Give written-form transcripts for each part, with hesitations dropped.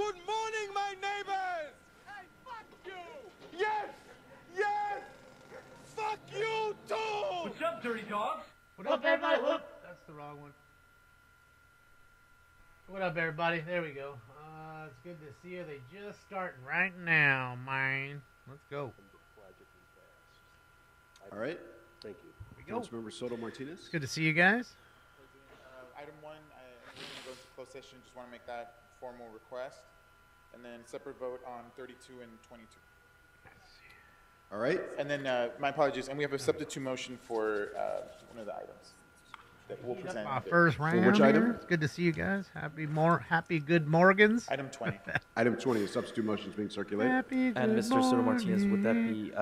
Good morning, my neighbors! Hey, fuck you! Yes! Yes! Fuck you, too! What's up, dirty dogs? What up, everybody? Whoop. That's the wrong one. What up, everybody? There we go. It's good to see you. They just starting right now, man. Let's go. All right. Thank you. Councilmember Soto Martinez. It's good to see you guys. Item 1, I'm going to go into closed session. Just want to make that formal request. And then separate vote on 32 and 22. All right. And then, my apologies, and we have a substitute motion for one of the items that we'll present. Our first round. which item? It's good to see you guys. Happy good Morgans. Item 20. Item 20, the substitute motion is being circulated. Happy good And Mr. Soto Martinez, would that morning. be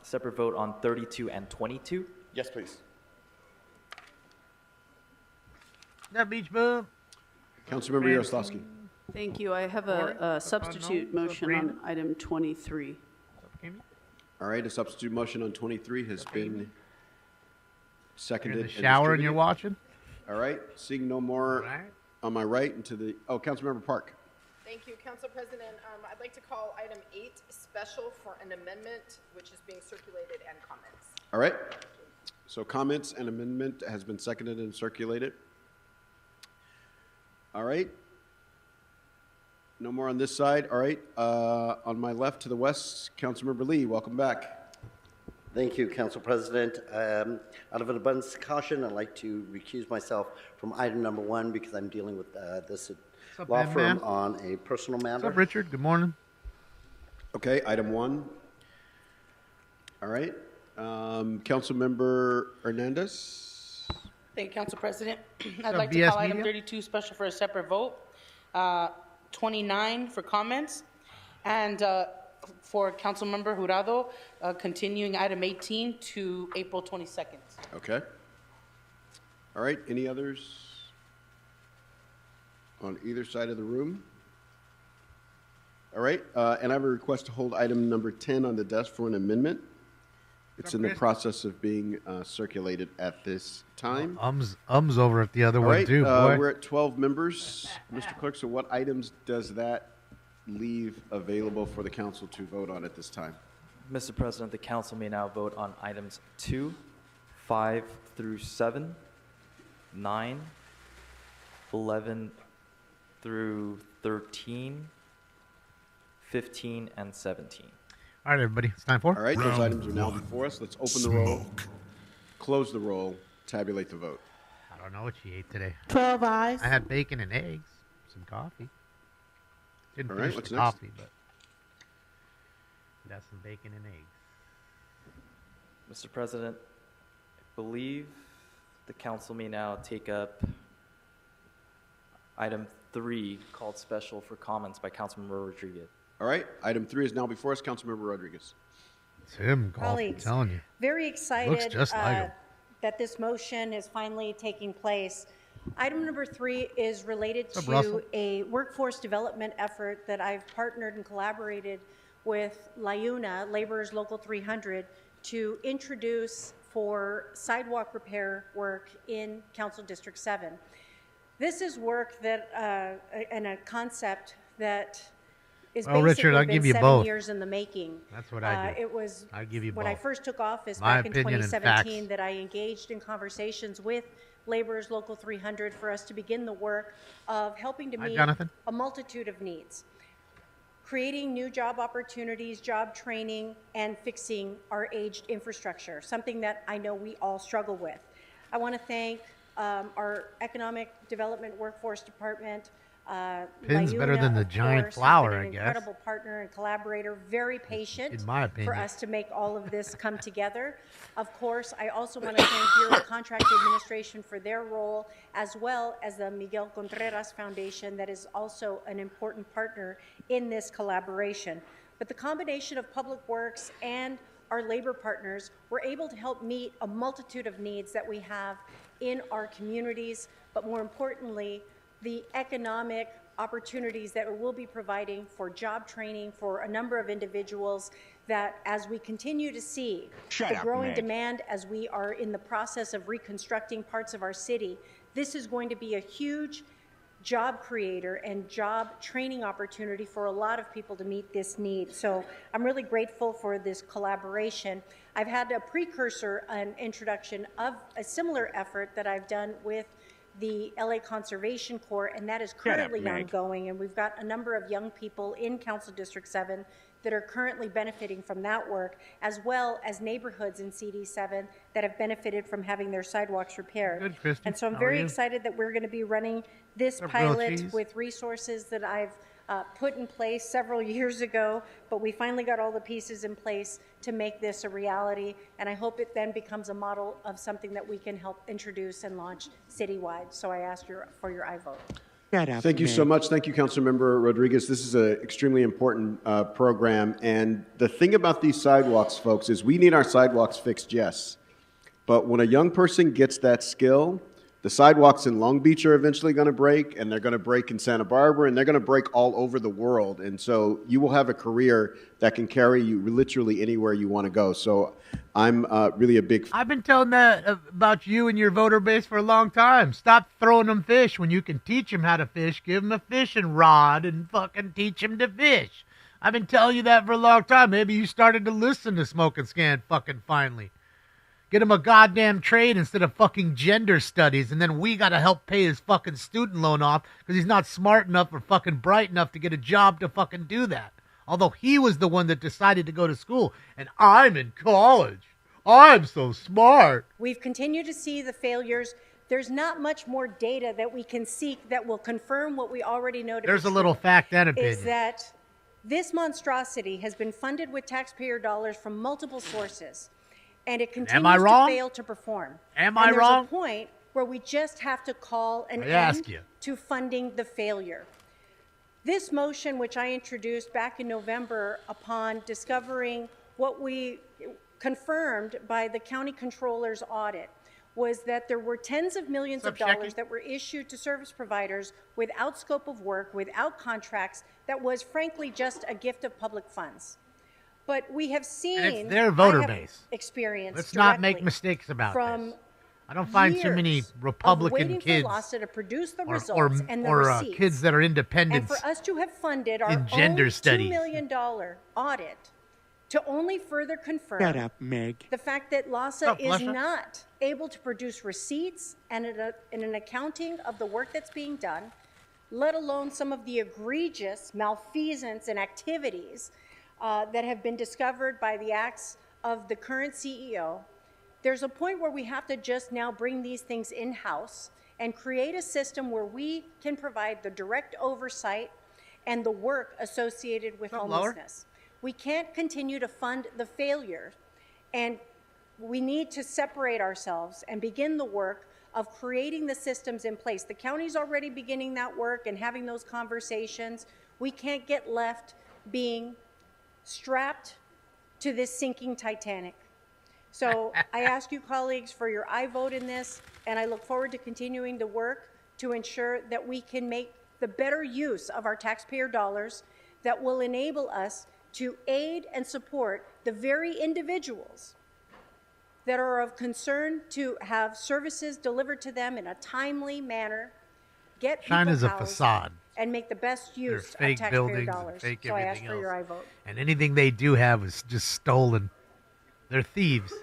separate vote on 32 and 22? Yes, please. That beach bum. Councilmember Yaroslavsky. Thank you. I have a substitute motion on item 23. All right, a substitute motion on 23 has been You're seconded. in the and shower and you're distributed. watching? All right, seeing no more Right. on my right into the, Councilmember Park. Thank you, Council President. I'd like to call item 8 special for an amendment, which is being circulated, and comments. All right, so comments and amendment has been seconded and circulated. All right. No more on this side. All right, on my left to the west, Councilmember Lee, welcome back. Thank you, Council President. Out of an abundance of caution, I'd like to recuse myself from item number 1 because I'm dealing with this up, law man, firm man? on a personal What's matter. up, Richard? Good morning. Okay, item 1. All right, Councilmember Hernandez. Thank you, Council President. I'd up, like to BS call item Media? 32 special for a separate vote, 29 for comments, and for Councilmember Jurado, continuing item 18 to April 22nd. Okay. All right, any others on either side of the room? All right, and I have a request to hold item number 10 on the desk for an amendment. It's in the process of being circulated at this time. Ums over at the other All one, right, too, boy. we're at 12 members. Mr. Clerk, so what items does that leave available for the council to vote on at this time? Mr. President, the council may now vote on items 2, 5 through 7, 9, 11 through 13, 15, and 17. All right, everybody. It's time for All right, those items are now before us. Let's open the roll, close the roll, tabulate the vote. I don't know what she ate today. 12 ayes. I had bacon and eggs, some coffee. Didn't All right, finish what's the next? coffee, but got some bacon and eggs. Mr. President, I believe the council may now take up item 3, called special for comments by Councilmember Rodriguez. All right, item 3 is now before us. Councilmember Rodriguez. It's him, golf, I'm Colleagues, telling you. very excited Looks just like him. that this motion is finally taking place. Item number 3 is related What's up, to Russell? a workforce development effort that I've partnered and collaborated with LIUNA, Laborers Local 300, to introduce for sidewalk repair work in Council District 7. This is work that, and a concept that is Well, basically Richard, I'll been give you 7 both. years in the making. That's what I do. It was I'll give you when I both. first took office My back in opinion and 2017 facts. that I engaged in conversations with Laborers Local 300 for us to begin the work of helping to Hi, meet Jonathan. a multitude of needs. Creating new job opportunities, job training, and fixing our aged infrastructure, something that I know we all struggle with. I want to thank our Economic Development Workforce Department. Pin's better LIUNA, than the of giant course, has flower, been I an guess. incredible partner and collaborator, very patient In my opinion. for us to make all of this come together. Of course, I also want to thank Bureau of Contract Administration for their role, as well as the Miguel Contreras Foundation that is also an important partner in this collaboration. But the combination of Public Works and our labor partners were able to help meet a multitude of needs that we have in our communities, but more importantly, the economic opportunities that we'll be providing for job training for a number of individuals that as we continue to see the growing demand as we are in the process of reconstructing parts of our city, this is going to be a huge job creator and job training opportunity for a lot of people to meet this need. So I'm really grateful for this collaboration. I've had a precursor, an introduction of a similar effort that I've done with the LA Conservation Corps, and that is currently ongoing. And we've got a number of young people in Council District 7 that are currently benefiting from that work, as well as neighborhoods in CD7 that have benefited from having their sidewalks repaired. Good, Kristen. And so I'm How are very you? excited that we're going to be running this What's up, grilled pilot cheese? with resources that I've put in place several years ago, but we finally got all the pieces in place to make this a reality, and I hope it then becomes a model of something that we can help introduce and launch citywide. So I ask for your aye vote. Thank you so much. Thank you, Councilmember Rodriguez. This is an extremely important program. And the thing about these sidewalks, folks, is we need our sidewalks fixed, yes. But when a young person gets that skill, the sidewalks in Long Beach are eventually going to break, and they're going to break in Santa Barbara, and they're going to break all over the world. And so you will have a career that can carry you literally anywhere you want to go. So I'm really a big... I've been telling that about you and your voter base for a long time. Stop throwing them fish when you can teach them how to fish. Give them a fishing rod and fucking teach them to fish. I've been telling you that for a long time. Maybe you started to listen to Smoke and Scan fucking finally. Get him a goddamn trade instead of fucking gender studies, and then we got to help pay his fucking student loan off because he's not smart enough or fucking bright enough to get a job to fucking do that. Although he was the one that decided to go to school, and I'm in college. I'm so smart. We've continued to see the failures. There's not much more data that we can seek that will confirm what we already know to be There's a true, little fact and opinion. is that this monstrosity has been funded with taxpayer dollars from multiple sources, and it continues to fail to perform. Am and I wrong? There's a point where we just have to call an I ask end you. to funding the failure. This motion, which I introduced back in November upon discovering what we confirmed by the county controller's audit, was that there were tens of millions of dollars that were issued to service providers without scope of work, without contracts, that was frankly just a gift of public funds. But we have seen, And it's their voter I have base. Experience Let's not make directly mistakes about from this. I don't find too many years Republican of waiting kids for LASA to produce the or results and the or receipts. kids that are And independents. for us to have funded our in own gender $2 studies. million audit to only further confirm Shut up, Meg. the fact that LASA Shut up, is Lusha. not able to produce receipts and an accounting of the work that's being done, let alone some of the egregious malfeasance and activities that have been discovered by the acts of the current CEO. There's a point where we have to just now bring these things in-house and create a system where we can provide the direct oversight and the work associated with homelessness. We can't continue to fund the failure, and we need to separate ourselves and begin the work of creating the systems in place. The county's already beginning that work and having those conversations. We can't get left being strapped to this sinking Titanic. So I ask you, colleagues, for your aye vote in this, and I look forward to continuing the work to ensure that we can make the better use of our taxpayer dollars that will enable us to aid and support the very individuals that are of concern to have services delivered to them in a timely manner, get people China's a housed, facade. and make the best They're use of fake taxpayer buildings dollars. and fake So I ask everything for else. your aye vote. And anything they do have is just stolen. They're thieves.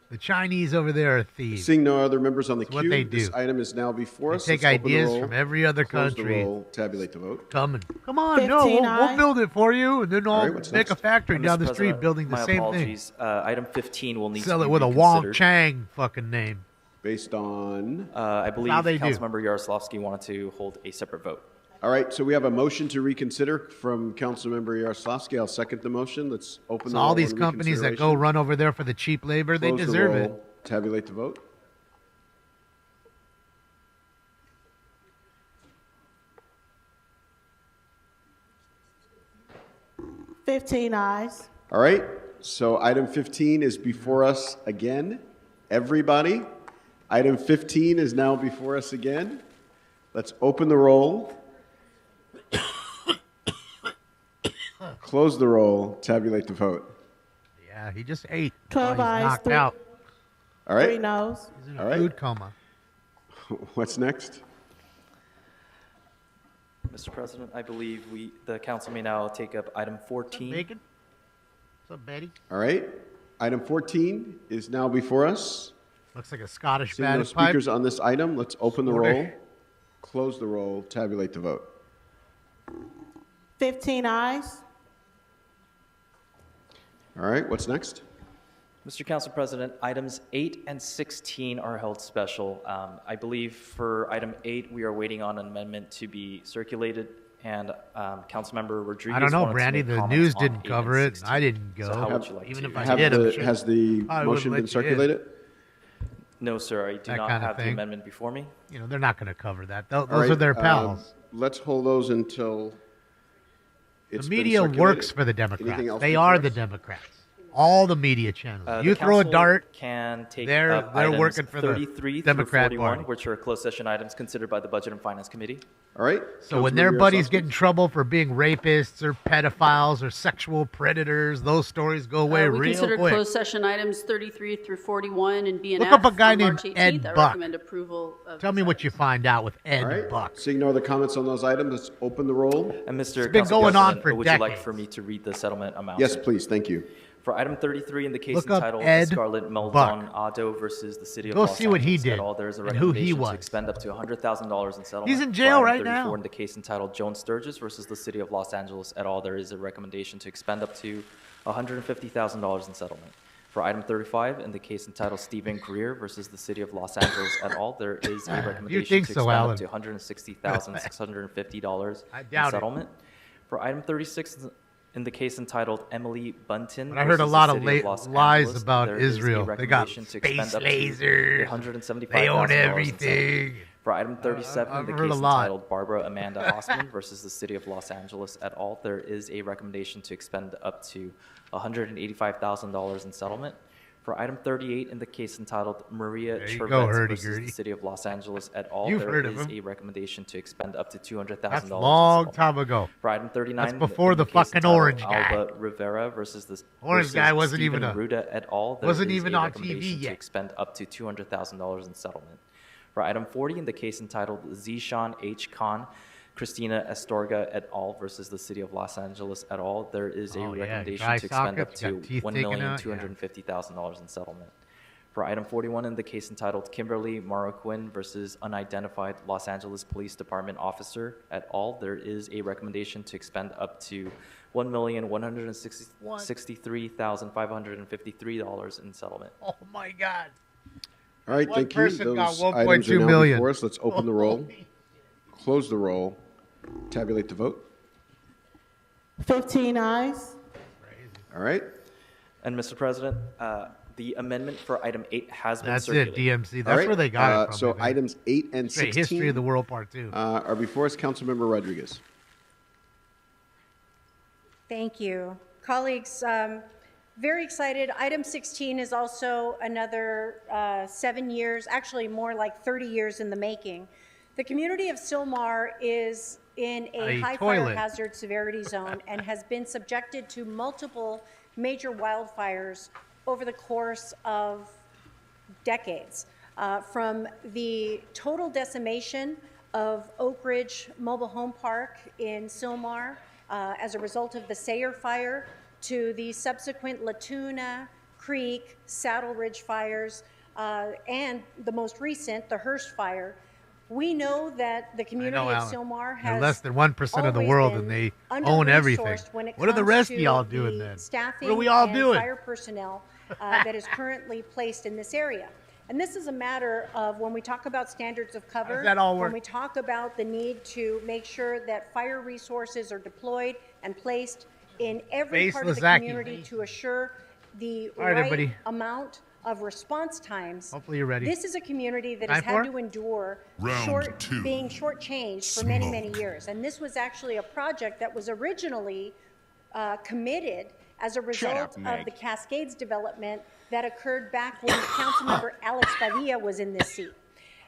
The Chinese over there are thieves. Seeing no other members on the That's what queue, they do. this item is now before They us. take Let's open the ideas roll, from every other close the country. roll, tabulate the vote. Coming. Come on, no, 15 we'll ayes. build it for you, and then All I'll right, what's make a next? factory Mr. down the street President, building the my same apologies. Item 15 will need thing. Sell to it be with a Wong reconsidered. Chang fucking name. Based on... I believe how they do. Councilmember Yaroslavsky wanted to hold a separate vote. All right, so we have a motion to reconsider from Councilmember Yaroslavsky. I'll second the motion. Let's open So the all roll these on companies that go reconsideration. run over there for the cheap labor, they Close the deserve roll, it. Tabulate the vote. $15 ayes. All right, so item 15 is before us again. Everybody, item 15 is now before us again. Let's open the roll. Close the roll, tabulate the vote. Yeah, he just ate. 12 He's ayes, knocked 3 out. All right, 3 noes. He's in All a right. food coma. What's next? Mr. President, I believe the council may now take up item 14. Bacon? What's up, Betty? All right. Item 14 is now before us. Looks like a Scottish Seeing no bagpipe. pipe. speakers on this item, let's open the Order. roll, close the roll, tabulate the vote. 15 ayes. All right, what's next? Mr. Council President, items 8 and 16 are held special. I believe for item 8, we are waiting on an amendment to be circulated, and Councilmember Rodriguez I don't know, wanted to Brandy. make The comments news on didn't 8 cover and it. 16. I didn't go. So how would you like Even to? if I did, I'm sure. Has the I wouldn't motion let been you circulated? No, sir, I do That not kind of have the thing. amendment before me. You know, they're not going to cover that. Those All right, are their pals. Let's hold those until it's The been media circulated. works for the Democrats. Anything else They before are us? the Democrats. All the media channels. The You throw a council dart, can take they're up they're items working for the 33 Democrat through 41, Party. which are closed session items considered by the Budget and Finance Committee. All right. So when their buddies get in trouble for being rapists or pedophiles or sexual predators, those stories go away We real consider quick. closed session items 33 through 41 and B and Look F up a guy on named March 18th. Ed I Buck. recommend approval of Tell me what you find out with Ed All right. Buck. Seeing no other comments on those items, let's open the roll. And Mr. It's been Council going on President, for would you like decades. for me to read the settlement amount? Yes, please. Thank you. For item 33, in the case Look up entitled Ed Scarlett Maldonado versus the City of Go Los see what he Angeles did et al., there is a and who he recommendation was. to expend up to $100,000 in settlement. He's in For jail item right 34, now. in the case entitled Joan Sturgis versus the City of Los Angeles et al., there is a recommendation to expend up to $150,000 in settlement. For item 35, in the case entitled Stephen Greer versus the City of Los Angeles et al., there is a recommendation think to so, expend Alan. up to $160,650 I in doubt it. settlement. For item 36, in the case entitled Emily Bunton But I heard a versus lot the of City Los lies Angeles, about there is a Israel. They got recommendation to space expend up to lasers. $175,000 They own in settlement. everything. For item 37, I've in the heard a case lot. entitled Barbara Amanda Osman versus the City of Los Angeles et al., there is a recommendation to expend up to $185,000 in settlement. For item 38, in the case entitled Maria There you go, Chervetz versus hurdy-gurdy. the City of Los Angeles et al., You've there heard of is him. a recommendation to expend up to $200,000 That's in a long settlement. time ago. For item 39, That's before in the case fucking entitled orange guy. Alba Rivera versus the Orange guy wasn't Stephen even Ruda et al., there wasn't is even a on recommendation TV to yet. expend up to $200,000 in settlement. For item 40, in the case entitled Zishan H. Khan, Christina Astorga et al. Versus the City of Los Angeles et al., there is a Oh, yeah, recommendation dry to expend up sockets, to got teeth taken out, $1,250,000 in settlement. For item 41, in the case entitled Kimberly Marroquin versus unidentified Los Angeles Police Department officer et al., there is a recommendation to expend up to $1,163,553 in settlement. Oh my God. All right, One thank you. person got Those 1.2 items are now million. before us. Let's open the roll, close the roll, tabulate the vote. 15 ayes. All right. And Mr. President, the amendment for item 8 has been That's it, circulated. DMC. All That's right. where they got it from. So I think. items 8 and Straight 16 history of the world, part 2. are before us. Councilmember Rodriguez. Thank you. Colleagues, very excited. Item 16 is also another 7 years, actually more like 30 years in the making. The community of Sylmar is in a high fire toilet. hazard severity zone and has been subjected to multiple major wildfires over the course of decades. From the total decimation of Oak Ridge Mobile Home Park in Sylmar as a result of the Sayer fire, to the subsequent Latuna Creek, Saddle Ridge fires, and the most recent, the Hearst fire. We know that the community of Alan. Sylmar They're has less than 1% of the always world, been and they own everything. under-resourced when it What are the comes rest of to y'all doing the then? Staffing What are we all and doing? fire personnel that is currently placed in this area. And this is a matter of when we talk about standards of cover, does that all work? when we talk about the need to make sure that fire resources are deployed and placed in every part of the Faceless community to assure the All right, right everybody. amount of response times. Hopefully you're ready. This is a community that Time has for had it? to endure Round two. being shortchanged for many, many years. And this was actually a project that was originally committed as a result of the Cascades development that occurred back when Councilmember Alex Padilla was in this seat.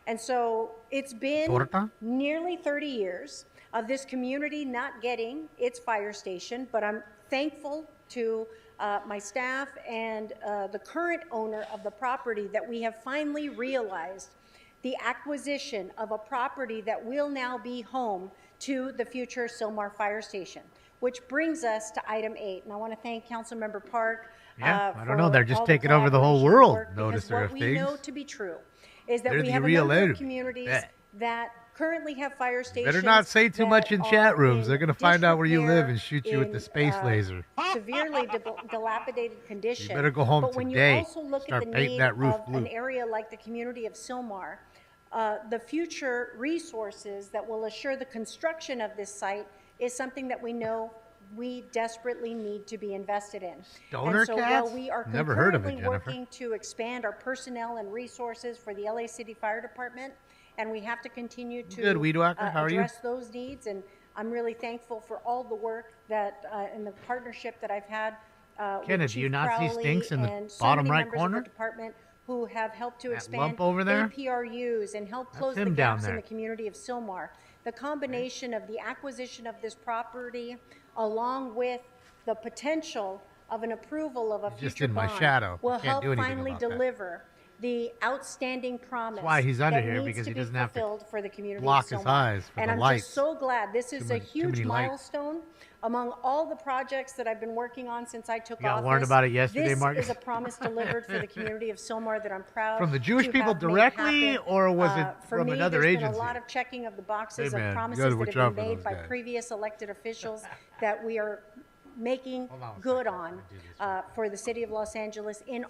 And so it's been Torta? nearly 30 years of this community not getting its fire station, but I'm thankful to my staff and the current owner of the property that we have finally realized the acquisition of a property that will now be home to the future Sylmar Fire Station, which brings us to item 8. And I want to thank Councilmember Park. Yeah, I don't know. for They're just all the taking over the whole collaboration world. work, Notice because there are what we know things. to be true is that They're we the have a real number enemy. of communities Bet. that currently have fire stations. Better not say too much in that chat are rooms. They're going to find out where you live and disrepair, shoot you with the space in, laser. Severely dilapidated condition. You better go home but when today. you also look Start at the painting need that roof of blue. an area like the community of Sylmar, the future resources that will assure the construction of this site is something that we know we desperately need to be invested in. Stoner and so cats? while we are Never heard of it, concurrently Jennifer. working to expand our personnel and resources for the LA City Fire Department, and we have to continue to Good, Weed Whacker. How are you? address those needs, and I'm really thankful for all the work that and the partnership that I've had with Kenneth, do you Chief not see Crowley stinks in the and so bottom many right members corner? of the department who have helped to That expand lump over there? APRUs and help That's close the him down gaps in there. the community of Sylmar. The combination of the acquisition of this property, along with the potential of an approval of a He's just future in my bond, shadow. will Can't help do anything finally about that. deliver the outstanding promise why he's under that here, needs because to he be doesn't have to fulfilled for the community block of his Sylmar. eyes for and the I'm lights. just so glad. This is a Too huge many lights. milestone among all the projects that I've been working on since I took You got office. warned about it yesterday, this Marcus? is a promise delivered for the community of Sylmar that I'm proud From the Jewish to people have made directly, happen. or was it For from me, another there's agency? been a lot of checking of the boxes Hey, man, of you promises gotta that watch have out been for made those by guys. previous elected officials that we are making Hold on a good second. on Let me do this for the city of Los Angeles in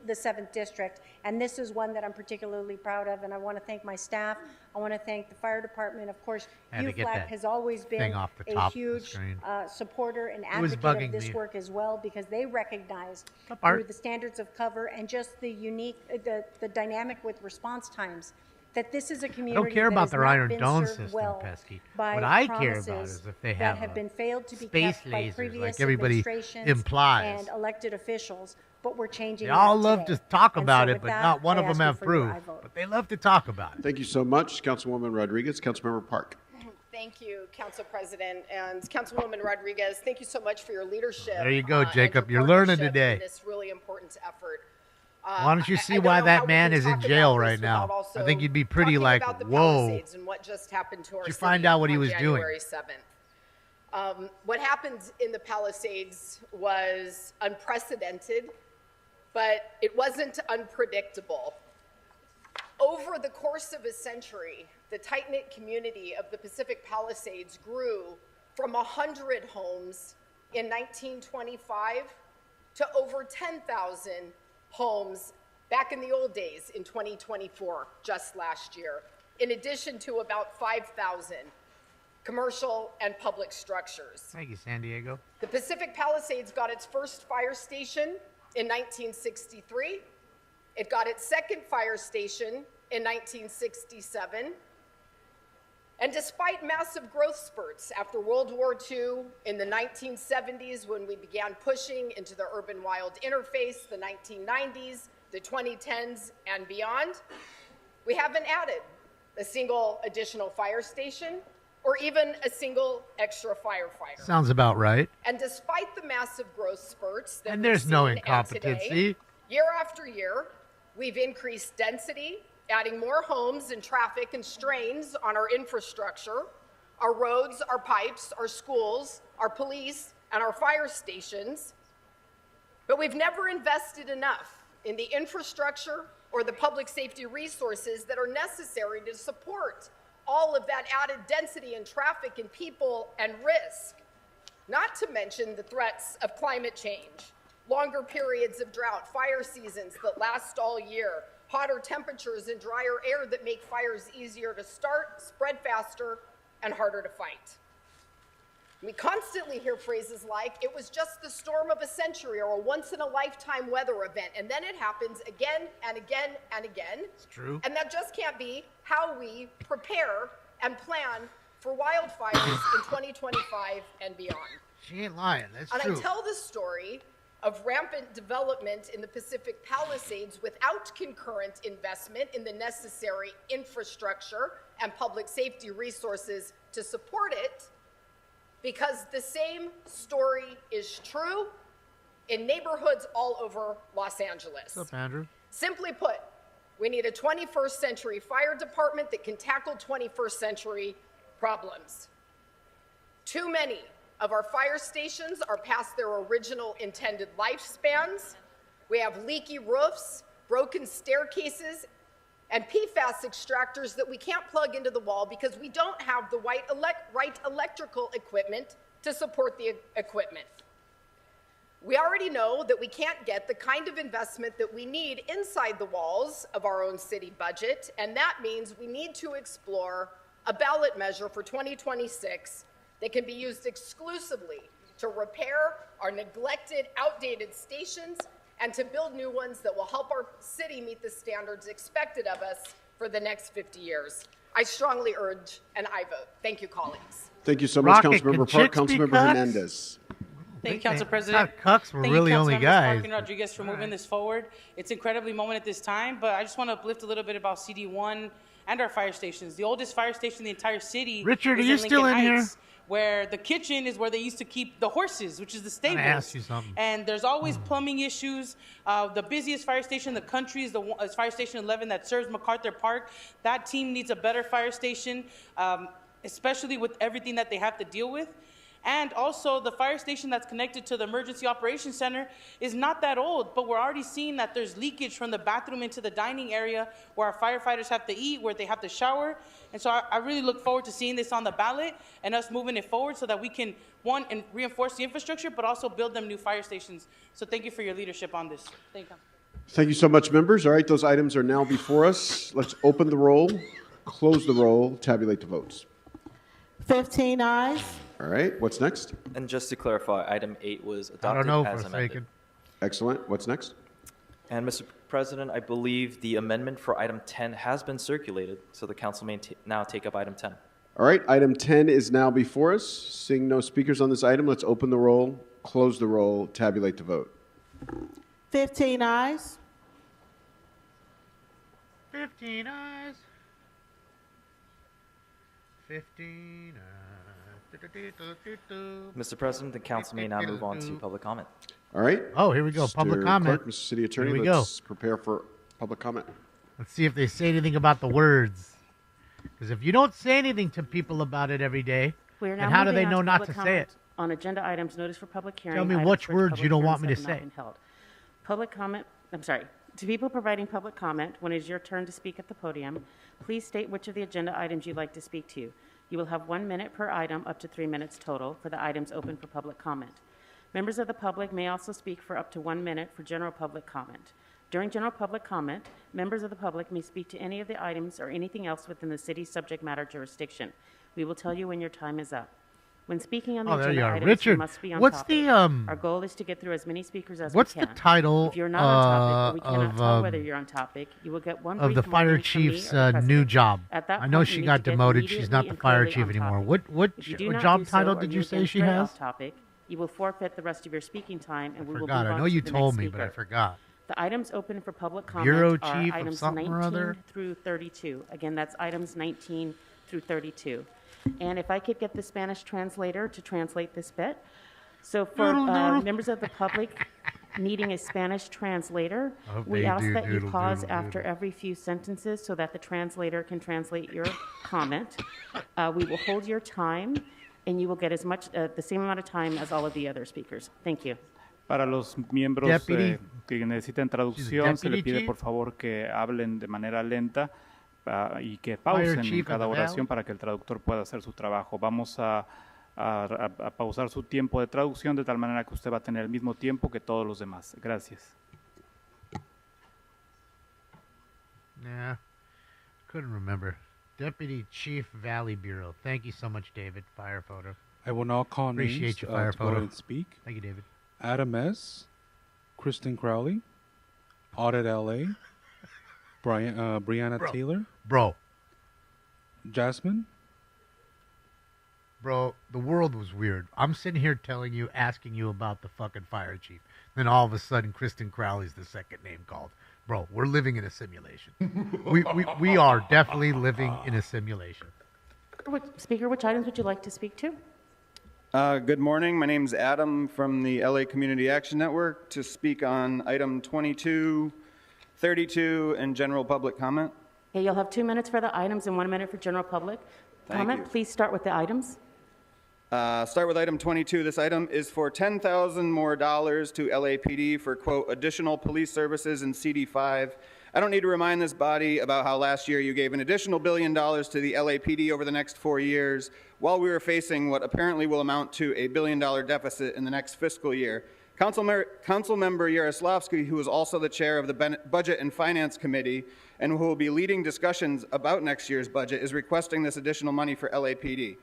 the 7th District. And this is one that I'm particularly proud of, and I want to thank my staff. I want to thank the fire department. Of course, Had to get UFLAG that has always been thing off the a top of the huge screen. supporter and was advocate bugging of this me. work as well, because they recognized Up, Art. through the standards of cover and just the unique, the dynamic with response times, that this is a I community don't care that about has their not iron been dome served system, well Pesky. by What I care about promises is if they that have have a been failed to be space kept by lasers, previous like everybody administrations implies. and elected officials, but we're changing They all that love today. to talk And about so it, with but that, not one I of them ask you have for your proof. aye vote. But they love to talk about it. Thank you so much, Councilwoman Rodriguez. Councilmember Park. Thank you, Council President, and Councilwoman Rodriguez, thank you so much for your leadership. There you go, and Jacob. your You're learning partnership today. in this really important effort. Why don't you see I don't why know that how we man can is in talk about jail this right now? without also I think you'd be pretty talking like, about the whoa. Palisades and what just happened to our Did you city find out what he on was doing? January 7th. What happened in the Palisades was unprecedented, but it wasn't unpredictable. Over the course of a century, the tight-knit community of the Pacific Palisades grew from 100 homes in 1925 to over 10,000 homes back in the old days in 2024, just last year, in addition to about 5,000 commercial and public structures. Thank you, San Diego. The Pacific Palisades got its first fire station in 1963. It got its second fire station in 1967. And despite massive growth spurts after World War II, in the 1970s when we began pushing into the urban-wild interface, the 1990s, the 2010s, and beyond, we haven't added a single additional fire station or even a single extra firefighter. Sounds about right. And despite the massive growth spurts that And we've there's no seen and today, incompetency. year after year, we've increased density, adding more homes and traffic and strains on our infrastructure, our roads, our pipes, our schools, our police, and our fire stations. But we've never invested enough in the infrastructure or the public safety resources that are necessary to support all of that added density and traffic and people and risk, not to mention the threats of climate change, longer periods of drought, fire seasons that last all year, hotter temperatures and drier air that make fires easier to start, spread faster, and harder to fight. We constantly hear phrases like, it was just the storm of a century or a once-in-a-lifetime weather event, and then it happens again and again and again. It's true. And that just can't be how we prepare and plan for wildfires in 2025 and beyond. She ain't lying. That's And true. I tell the story of rampant development in the Pacific Palisades without concurrent investment in the necessary infrastructure and public safety resources to support it, because the same story is true in neighborhoods all over Los Angeles. What's up, Andrew? Simply put, We need a 21st century fire department that can tackle 21st century problems. Too many of our fire stations are past their original intended lifespans. We have leaky roofs, broken staircases, and PFAS extractors that we can't plug into the wall because we don't have the right electrical equipment to support the equipment. We already know that we can't get the kind of investment that we need inside the walls of our own city budget, and that means we need to explore a ballot measure for 2026 that can be used exclusively to repair our neglected, outdated stations and to build new ones that will help our city meet the standards expected of us for the next 50 years. I strongly urge an aye vote. Thank you, colleagues. Thank you so much, Rocket, Councilmember can Park. chicks be Councilmember cucks? Hernandez. Thank you, Council President. Cucks were Thank really you, only Councilmembers guys. Park and Rodriguez for moving this forward. It's incredibly moment at this time, but I just want to uplift a little bit about CD1 and our fire stations. The oldest fire station in the entire city. Richard, is are you still Lincoln in Heights, here? Where the kitchen is where they used to keep the horses, which is the stables. I'm gonna ask you something. And there's always plumbing issues. The busiest fire station in the country is is Fire Station 11 that serves MacArthur Park. That team needs a better fire station, especially with everything that they have to deal with. And also, the fire station that's connected to the Emergency Operations Center is not that old, but we're already seeing that there's leakage from the bathroom into the dining area where our firefighters have to eat, where they have to shower. And so I really look forward to seeing this on the ballot and us moving it forward so that we can, one, and reinforce the infrastructure, but also build them new fire stations. So thank you for your leadership on this. Thank you. Thank you so much, members. All right, those items are now before us. Let's open the roll, close the roll, tabulate the votes. 15 ayes. All right, what's next? And just to clarify, item 8 was adopted I don't know as for a amended. second. Excellent. What's next? And Mr. President, I believe the amendment for item 10 has been circulated, so the council may now take up item 10. All right, item 10 is now before us. Seeing no speakers on this item, let's open the roll, close the roll, tabulate the vote. 15 ayes. 15 eyes. 15 eyes. Mr. President, the council may now move on to public comment. All right. Oh, here we go. Public Mr. comment. Clerk, Mr. City Attorney, Here we go. let's prepare for public comment. Let's see if they say anything about the words. Because if you don't say anything to people about it every day, We are then now how do moving they on know not public to say it? comment On agenda items, notice for public hearing. Tell me items which for which words public you don't want hearings me to have not say. been held. Public comment, I'm sorry. To people providing public comment, when it is your turn to speak at the podium, please state which of the agenda items you'd like to speak to. You will have 1 minute per item, up to 3 minutes total, for the items open for public comment. Members of the public may also speak for up to 1 minute for general public comment. During general public comment, members of the public may speak to any of the items or anything else within the city's subject matter jurisdiction. We will tell you when your time is up. When speaking on the Oh, there agenda you are. items, Richard, you must be on what's topic. the, Our goal is to get through as many speakers as what's we the can. title, If you're not on topic, or we cannot of, tell whether you're on topic, you will get one of brief the fire warning from me chief's or the new president. job? At that I know point, she you need got to get demoted. She's not immediately the and fire clearly chief on anymore. topic. What If you do what not job do so, title or did you you say get she very has? off topic, you will forfeit the rest of your speaking time, and we will move Forgot. I on know to you the told next me, but I speaker. forgot. The items open for public Bureau comment are chief of items something or 19 other? through 32. Again, that's items 19 through 32. And if I could get the Spanish translator to translate this bit. So for members of the public needing a Spanish translator, we ask that you pause after every few sentences so that the translator can translate your comment. We will hold your time, and you will get as much, the same amount of time as all of the other speakers. Thank you. Para los miembros Deputy. que necesiten traducción, se le deputy pide chief. por favor que hablen de manera lenta y que Fire pausen chief en cada of the oración valley. para que el traductor pueda hacer su trabajo. Vamos a pausar su tiempo de traducción de tal manera que usted va a tener el mismo tiempo que todos los demás. Gracias. Yeah, couldn't remember. Deputy Chief Valley Bureau. Thank you so much, David. Fire photo. I will now call Appreciate names your fire to go photo. ahead and speak. Thank you, David. Adam S., Kristen Crowley, Audit L.A., Brianna Taylor, Bro, Jasmine, the world was weird. I'm sitting here telling you, asking you about the fucking fire chief. Then all of a sudden, Kristen Crowley's the second name called. Bro, we're living in a simulation. we are definitely living in a simulation. Speaker, which items would you like to speak to? Good morning. My name is Adam from the LA Community Action Network to speak on item 22, 32, and general public comment. Okay, you'll have 2 minutes for the items and 1 minute for general public comment. you. Please start with the items. Start with item 22. This item is for $10,000 more to LAPD for, quote, additional police services in CD5. I don't need to remind this body about how last year you gave an additional $1 billion to the LAPD over the next 4 years, while we were facing what apparently will amount to a $1 billion deficit in the next fiscal year. Councilmember Yaroslavsky, who is also the chair of the Budget and Finance Committee and who will be leading discussions about next year's budget, is requesting this additional money for LAPD.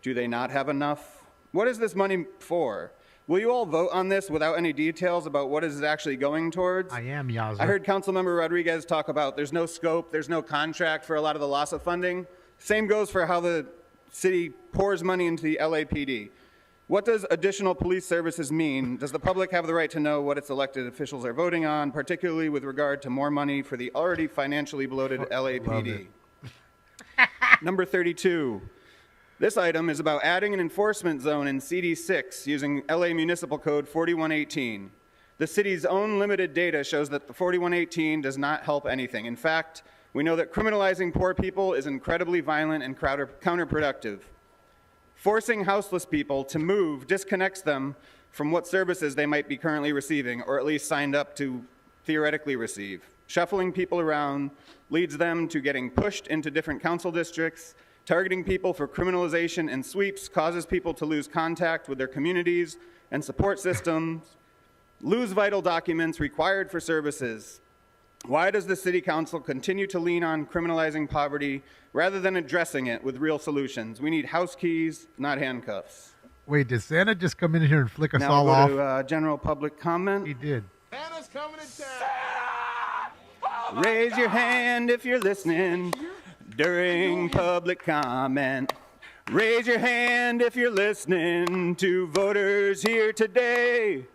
Do they not have enough? What is this money for? Will you all vote on this without any details about what is it actually going towards? I am, Yazoo. I heard Councilmember Rodriguez talk about there's no scope, there's no contract for a lot of the loss of funding. Same goes for how the city pours money into the LAPD. What does additional police services mean? Does the public have the right to know what its elected officials are voting on, particularly with regard to more money for the already financially bloated LAPD? Number 32. This item is about adding an enforcement zone in CD6 using LA Municipal Code 4118. The city's own limited data shows that the 4118 does not help anything. In fact, we know that criminalizing poor people is incredibly violent and counterproductive. Forcing houseless people to move disconnects them from what services they might be currently receiving, or at least signed up to theoretically receive. Shuffling people around leads them to getting pushed into different council districts. Targeting people for criminalization and sweeps causes people to lose contact with their communities and support systems, lose vital documents required for services. Why does the City Council continue to lean on criminalizing poverty rather than addressing it with real solutions? We need house keys, not handcuffs. Wait, did Santa just come in here and flick us Now all we'll off? go to general public comment. He did. Santa's coming to town. Raise your hand if you're listening during public comment. Raise your hand if you're listening to voters here today.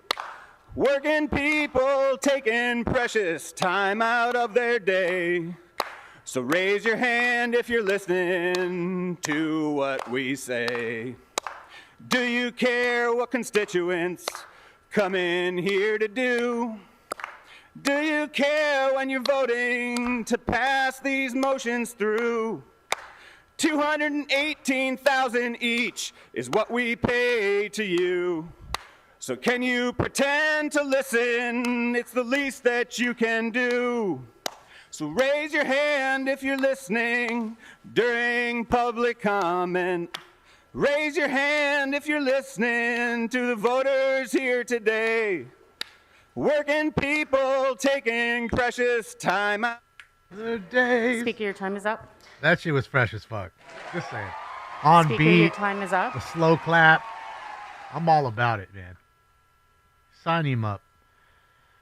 Working people taking precious time out of their day. So raise your hand if you're listening to what we say. Do you care what constituents come in here to do? Do you care when you're voting to pass these motions through? $218,000 each is what we pay to you. So can you pretend to listen? It's the least that you can do. So raise your hand if you're listening during public comment. Raise your hand if you're listening to the voters here today. Working people taking precious time out. The day. Speaker, your time is up. That shit was fresh as fuck. Just saying. On Speaker, beat. your time is up. The slow clap. I'm all about it, man. Sign him up.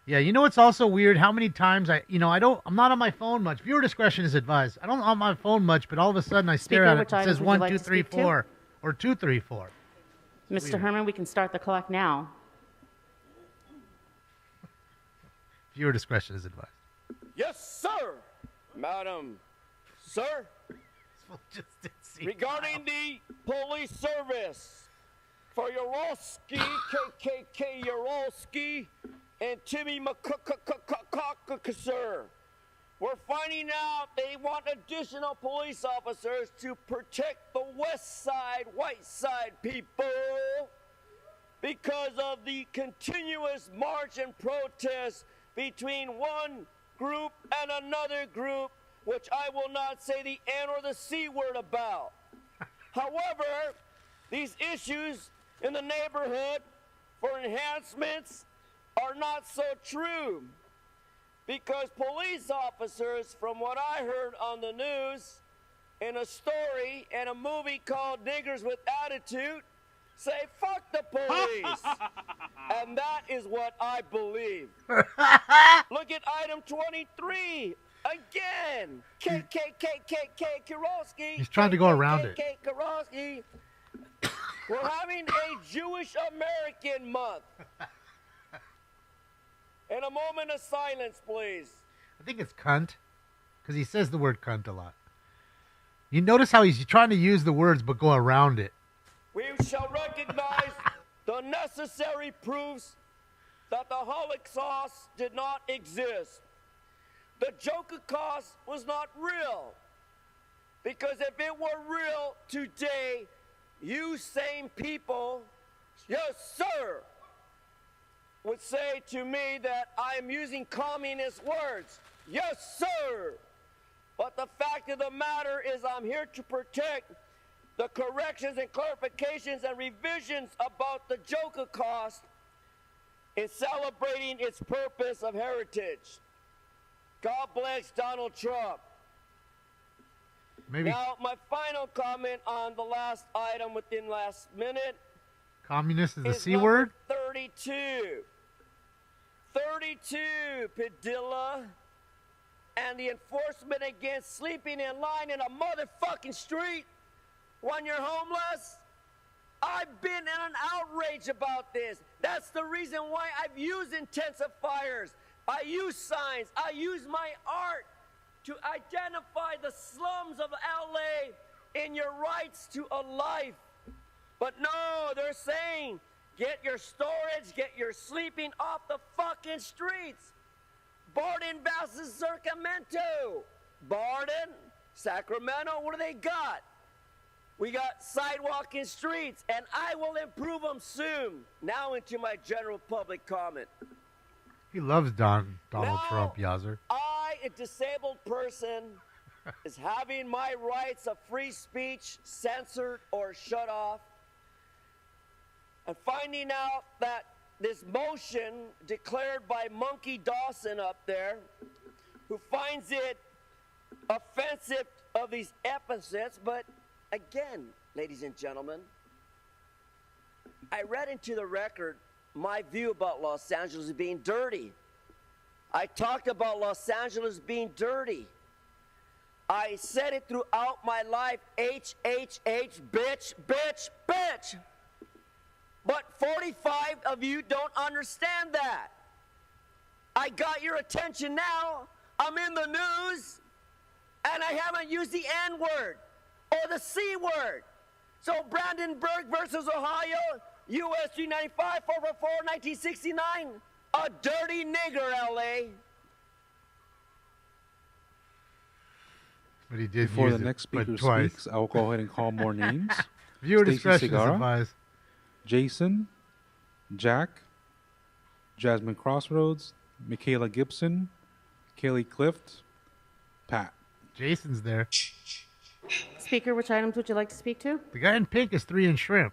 Yeah, you know what's also weird? How many times I'm not on my phone much. Viewer discretion is advised. I don't on my phone much, but all of a sudden I stare at it. It says 1, 2, 3, 4 or 2, 3, 4. Mr. Herman, we can start the clock now. Viewer discretion is advised. Yes, sir, madam. Sir, regarding the police service for Yarosky, KKK Yarosky, and Timmy McCucker, sir, we're finding out they want additional police officers to protect the West Side, White Side people because of the continuous march and protest between one group and another group, which I will not say the N or the C word about. However, these issues in the neighborhood for enhancements are not so true, because police officers, from what I heard on the news, in a story and a movie called Niggers with Attitude, say fuck the police. And that is what I believe. Look at item 23. Again, Kirowski. He's trying to go around it. Kirowski. We're having a Jewish American month. And a moment of silence, please. I think it's cunt, because he says the word cunt a lot. You notice how he's trying to use the words but go around it. We shall recognize the necessary proofs that the Holocaust did not exist. the Joker cost was not real. Because if it were real today, you same people, yes sir, would say to me that I am using communist words. Yes sir. But the fact of the matter is I'm here to protect the corrections and clarifications and revisions about the Joker cost in celebrating its purpose of heritage. God bless Donald Trump. Maybe Now, my final comment on the last item within last minute communist is the C number word? 32. 32, Padilla. And the enforcement against sleeping in line in a motherfucking street when you're homeless. I've been in an outrage about this. That's the reason why I've used intensifiers. I use signs. I use my art to identify the slums of LA in your rights to a life. But no, they're saying, get your storage, get your sleeping off the fucking streets. Barden versus Sacramento. Barden, Sacramento, what do they got? We got sidewalk and streets, and I will improve them soon. Now into my general public comment. He loves Donald Now, Trump, Yazzer. I, a disabled person, is having my rights of free speech censored or shut off. And finding out that this motion declared by Monkey Dawson up there, who finds it offensive of these epithets, but again, ladies and gentlemen, I read into the record my view about Los Angeles being dirty. I talked about Los Angeles being dirty. I said it throughout my life, H, bitch, bitch, bitch. But 45 of you don't understand that. I got your attention now. I'm in the news, and I haven't used the N-word or the C-word. So Brandenburg versus Ohio, US 395, 444, 1969, a dirty nigger, LA. But he did Before use the it, next but speaker twice. speaks, I will go ahead and call more names. Viewer Stacey discretion is Segarra, advised. Jason, Jack, Jasmine Crossroads, Michaela Gibson, Kaylee Clift, Pat. Jason's there. Speaker, which items would you like to speak to? The guy in pink is 3 inch shrimp.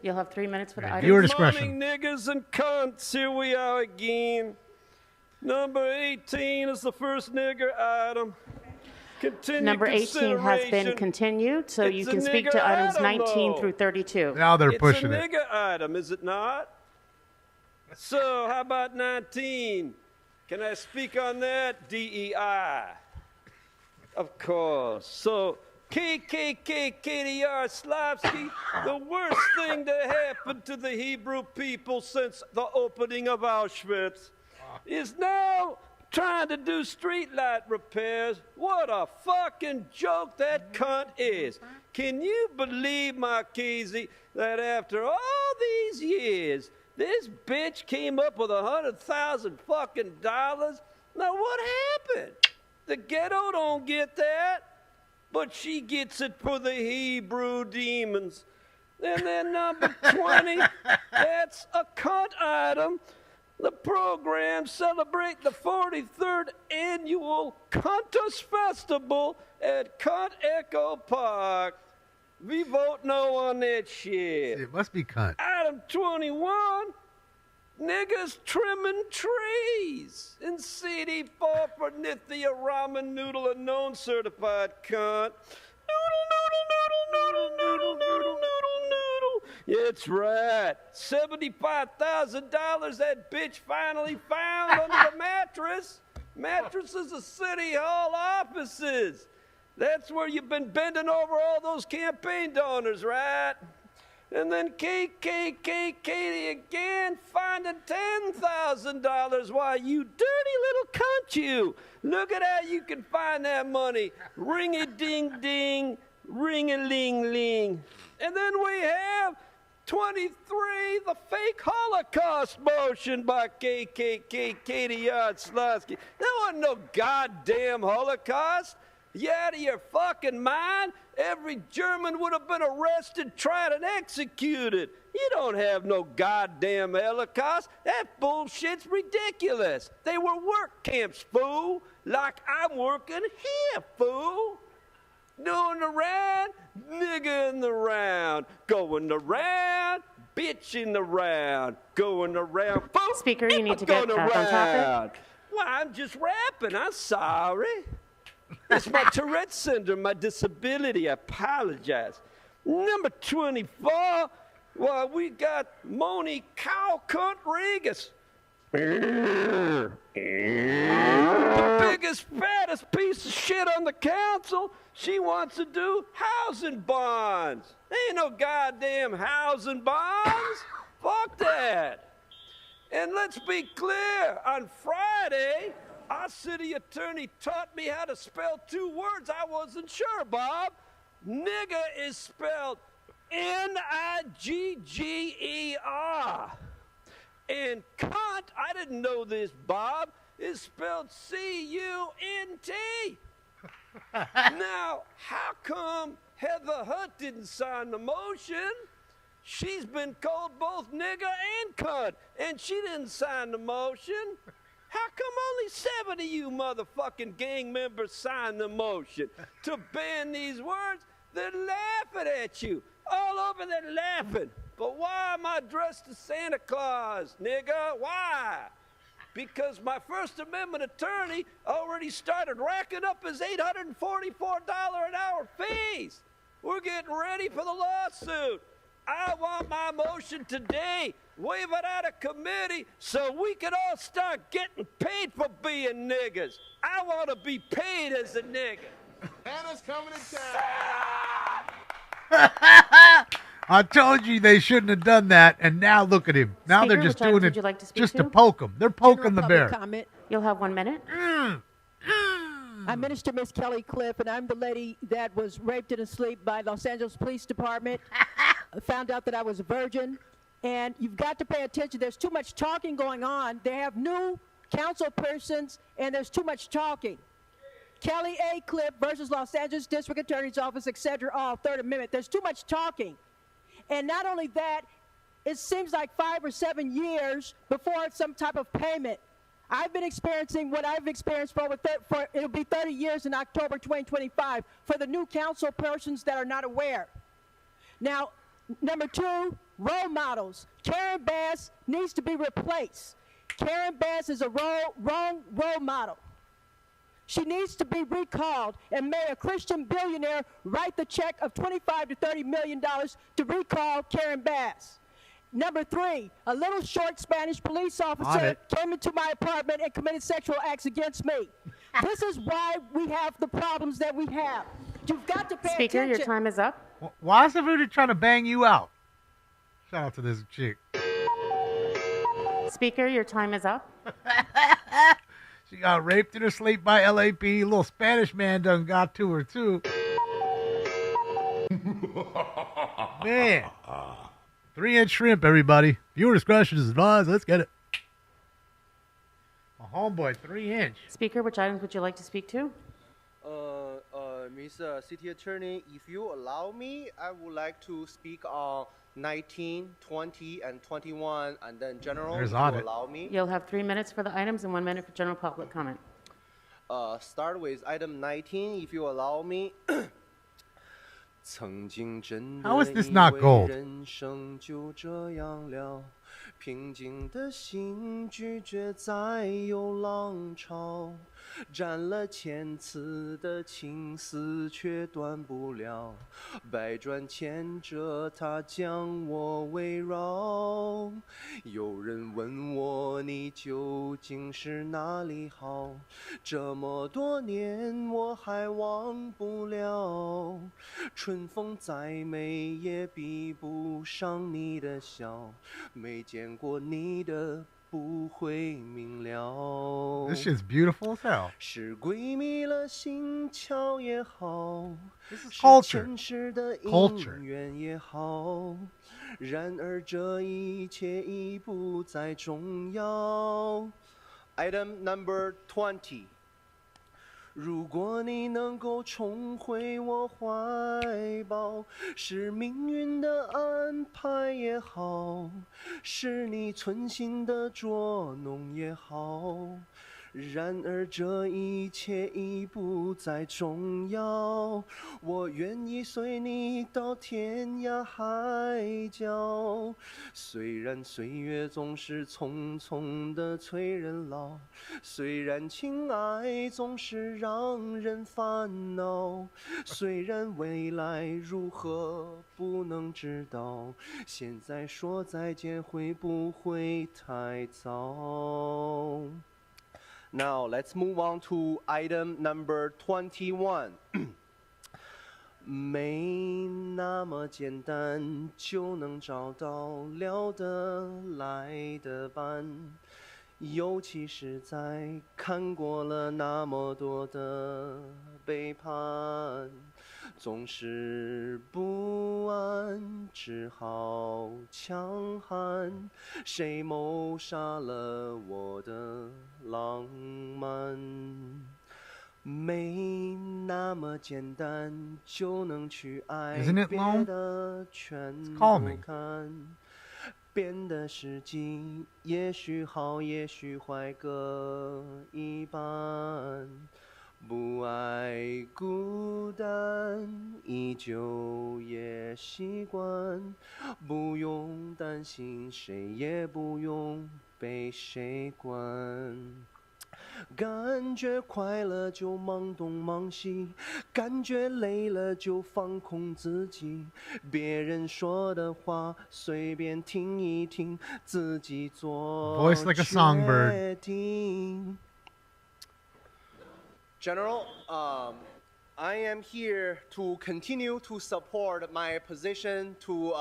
You'll have 3 minutes for the Viewer item. discretion. Morning, niggers and cunts. Here we are again. Number 18 is the first nigger item. Continued Number 18 has been consideration. continued, so you It's a can speak nigger to items item, 19 though. through 32. Now they're pushing It's a it. nigger item, is it not? So, how about 19? Can I speak on that? DEI. Of course. So, KKK, KDR, Slavsky, the worst thing that happened to the Hebrew people since the opening of Auschwitz is now trying to do streetlight repairs. What a fucking joke that cunt is. Can you believe, Marchese, that after all these years, this bitch came up with $100,000 fucking dollars? Now what happened? The ghetto don't get that, but she gets it for the Hebrew demons. And then number 20, that's a cunt item. The program celebrate the 43rd annual Cunters Festival at Cunt Echo Park. We vote no on that shit. It must be cunt. Item 21, niggas trimming trees. And CD4 for Nithya Ramen Noodle, a known certified cunt. Noodle. It's right. $75,000 that bitch finally found under the mattress. Mattresses of City Hall offices. That's where you've been bending over all those campaign donors, right? And then KKK Katie again finding $10,000. Why, you dirty little cunt, you. Look at how you can find that money. Ring-a-ding-ding, ring-a-ling-ling. And then we have 23, the fake Holocaust motion by KKK Katie Slusky. There wasn't no goddamn Holocaust. You out of your fucking mind? Every German would have been arrested, tried, and executed. You don't have no goddamn Holocaust. That bullshit's ridiculous. They were work camps, fool. Like I'm working here, fool. Doing around, nigga in the round, going around, bitching around, going around. Fool, Speaker, you need to get going back on topic. Well, I'm just rapping. I'm sorry. It's my Tourette's syndrome, my disability. I apologize. Number 24. Well, we got Moni Cow Cunt Regas. The biggest, fattest piece of shit on the council. She wants to do housing bonds. Ain't no goddamn housing bonds. Fuck that. And let's be clear, on Friday, our city attorney taught me how to spell two words I wasn't sure, Bob. Nigger is spelled Nigger. And cunt, I didn't know this, Bob, is spelled Cunt. Now, how come Heather Hutt didn't sign the motion? She's been called both nigger and cunt, and she didn't sign the motion. How come only 7 of you motherfucking gang members signed the motion to ban these words? They're laughing at you. All over, they're laughing. But why am I dressed as Santa Claus, nigga? Why? Because my First Amendment attorney already started racking up his $844 an hour fees. We're getting ready for the lawsuit. I want my motion today. Wave it out of committee so we can all start getting paid for being niggas. I want to be paid as a nigga. Hannah's coming to town. I told you they shouldn't have done that, and now look at him. Now Speaker, they're just which items doing would it you like to speak just to? to poke him. They're poking the bear. Comment. You'll have 1 minute. I'm Minister Miss Kelly Cliff, and I'm the lady that was raped and asleep by Los Angeles Police Department. Found out that I was a virgin, and you've got to pay attention. There's too much talking going on. They have new council persons, and there's too much talking. Kelly A. Cliff versus Los Angeles District Attorney's Office, etc. All Third Amendment. There's too much talking. And not only that, it seems like 5 or 7 years before some type of payment. I've been experiencing what I've experienced for it'll be 30 years in October 2025 for the new council persons that are not aware. Now, number 2, role models. Karen Bass needs to be replaced. Karen Bass is a wrong role model. She needs to be recalled, and may a Christian billionaire write the check of $25 to $30 million to recall Karen Bass. Number 3, a little short Spanish police officer came into my apartment and committed sexual acts against me. This is why we have the problems that we have. You've got to pay Speaker, attention. your time is up. Why is everybody trying to bang you out? Shout out to this chick. Speaker, your time is up. She got raped in her sleep by LAP. Little Spanish man done got to her, too. Man. 3-inch shrimp, everybody. Viewer discretion is advised. Let's get it. A homeboy, 3-inch. Speaker, which items would you like to speak to? Miss City Attorney, if you allow me, I would like to speak on 19, 20, and 21, and then general, if you allow me. You'll have 3 minutes for the items and 1 minute for general public comment. Start with item 19, if you allow me. 曾经真的 How is this not 以为 gold? 人生就这样了，平静的心拒绝再有浪潮，斩了千次的情丝却断不了，百转千折它将我围绕。有人问我你究竟是哪里好，这么多年我还忘不了。春风再美也比不上你的笑，没见过你的不会明了。 This shit's beautiful as hell. 是鬼迷了心窍也好， This is 是 culture. 前世的 Culture. 姻缘也好，然而这一切已不再重要。Item number 20. 如果你能够重回我怀抱，是命运的安排也好，是你存心的捉弄也好，然而这一切已不再重要。我愿意随你到天涯海角，虽然岁月总是匆匆的催人老，虽然情爱总是让人烦恼，虽然未来如何不能知道，现在说再见会不会太早？ Now let's move on to item number 21. 没那么简单就能找到聊得来的伴，尤其是在看过了那么多的背叛，总是不安，只好强悍。谁谋杀了我的浪漫？没那么简单就能去爱， Isn't it 别 long? 的全 It's 不 calming. 看。变的时机，也许好，也许坏各一半。不爱孤单，依旧也习惯。不用担心，谁也不用被谁管。感觉快乐就忙东忙西，感觉累了就放空自己。别人说的话随便听一听，自己做 Voice like a songbird. 决定。General, I am here to continue to support my position to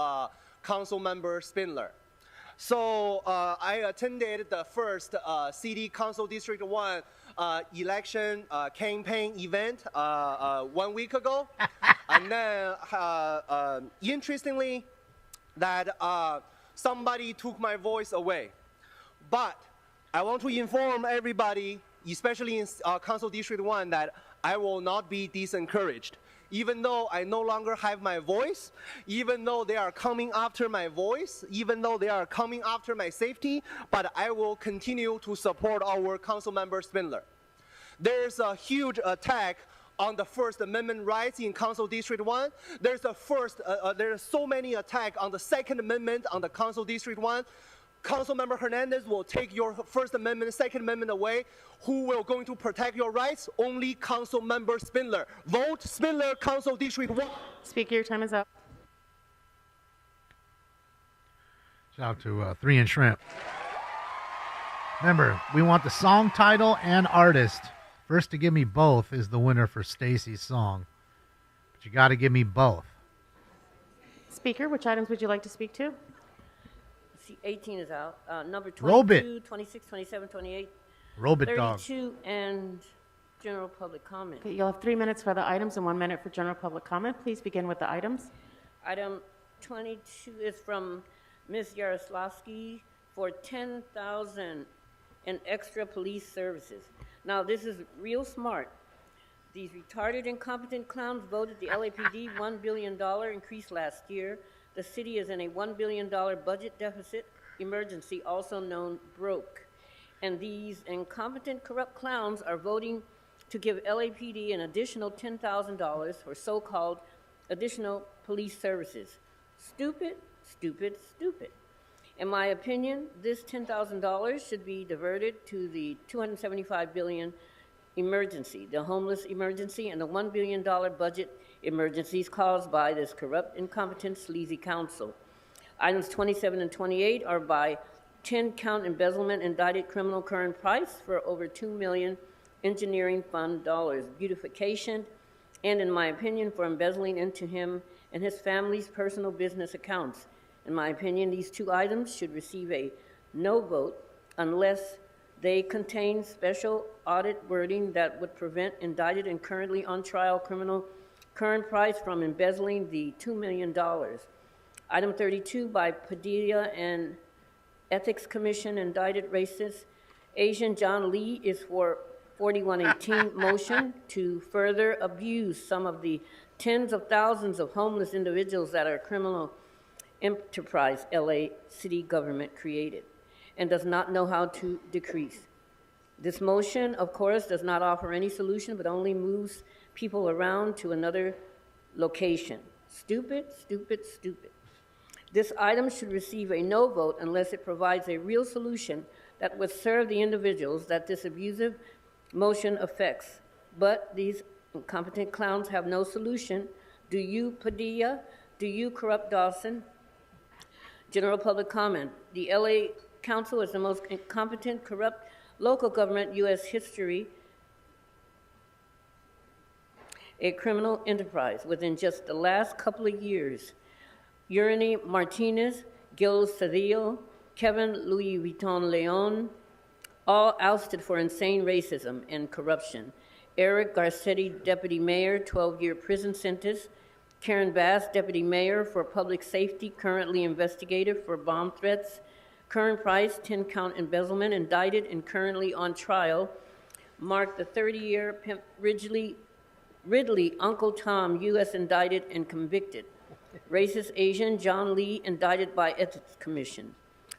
Council Member Spindler. So I attended the first City Council District 1 election campaign event 1 week ago. And then, interestingly, that somebody took my voice away. But I want to inform everybody, especially in Council District 1, that I will not be disencouraged. Even though I no longer have my voice, even though they are coming after my voice, even though they are coming after my safety, but I will continue to support our council member Spindler. There's a huge attack on the First Amendment rights in Council District 1. There's so many attacks on the Second Amendment on the Council District 1. Councilmember Hernandez will take your First Amendment, Second Amendment away. Who will going to protect your rights? Only Councilmember Spindler. Vote Spindler, Council District 1. Speaker, your time is up. Shout out to 3 and Shrimp. Remember, we want the song title and artist. First to give me both is the winner for Stacy's song. But you got to give me both. Speaker, which items would you like to speak to? See, 18 is out. Number Roll 22, it. 26, 27, 28, Roll it, dog. 32, and general public comment. Okay, you'll have 3 minutes for the items and 1 minute for general public comment. Please begin with the items. Item 22 is from Ms. Yaroslavsky for $10,000 in extra police services. Now, this is real smart. These retarded, incompetent clowns voted the LAPD $1 billion increase last year. The city is in a $1 billion budget deficit emergency, also known broke. And these incompetent, corrupt clowns are voting to give LAPD an additional $10,000 for so-called additional police services. Stupid, stupid, stupid. In my opinion, this $10,000 should be diverted to the $275 billion emergency, the homeless emergency, and the $1 billion budget emergencies caused by this corrupt, incompetent, sleazy council. Items 27 and 28 are by 10-count embezzlement indicted criminal current price for over $2 million engineering fund dollars, beautification, and in my opinion, for embezzling into him and his family's personal business accounts. In my opinion, these two items should receive a no vote unless they contain special audit wording that would prevent indicted and currently on trial criminal current price from embezzling the $2 million. Item 32 by Padilla and Ethics Commission, indicted racist Asian John Lee is for 4118 motion to further abuse some of the tens of thousands of homeless individuals that our criminal enterprise LA city government created and does not know how to decrease. This motion, of course, does not offer any solution, but only moves people around to another location. Stupid, stupid, stupid. This item should receive a no vote unless it provides a real solution that would serve the individuals that this abusive motion affects. But these incompetent clowns have no solution. Do you, Padilla? Do you, Corrupt Dawson? General public comment. The LA Council is the most incompetent, corrupt local government U.S. history, a criminal enterprise. Within just the last couple of years, Urani Martinez, Gil Cedillo, Kevin Louis Vuitton Leon, all ousted for insane racism and corruption. Eric Garcetti, deputy mayor, 12-year prison sentence. Karen Bass, deputy mayor for public safety, currently investigated for bomb threats. Current price, 10-count embezzlement, indicted and currently on trial. Mark, the 30-year Pimp Ridley, Uncle Tom, U.S. indicted and convicted. Racist Asian John Lee, indicted by Ethics Commission.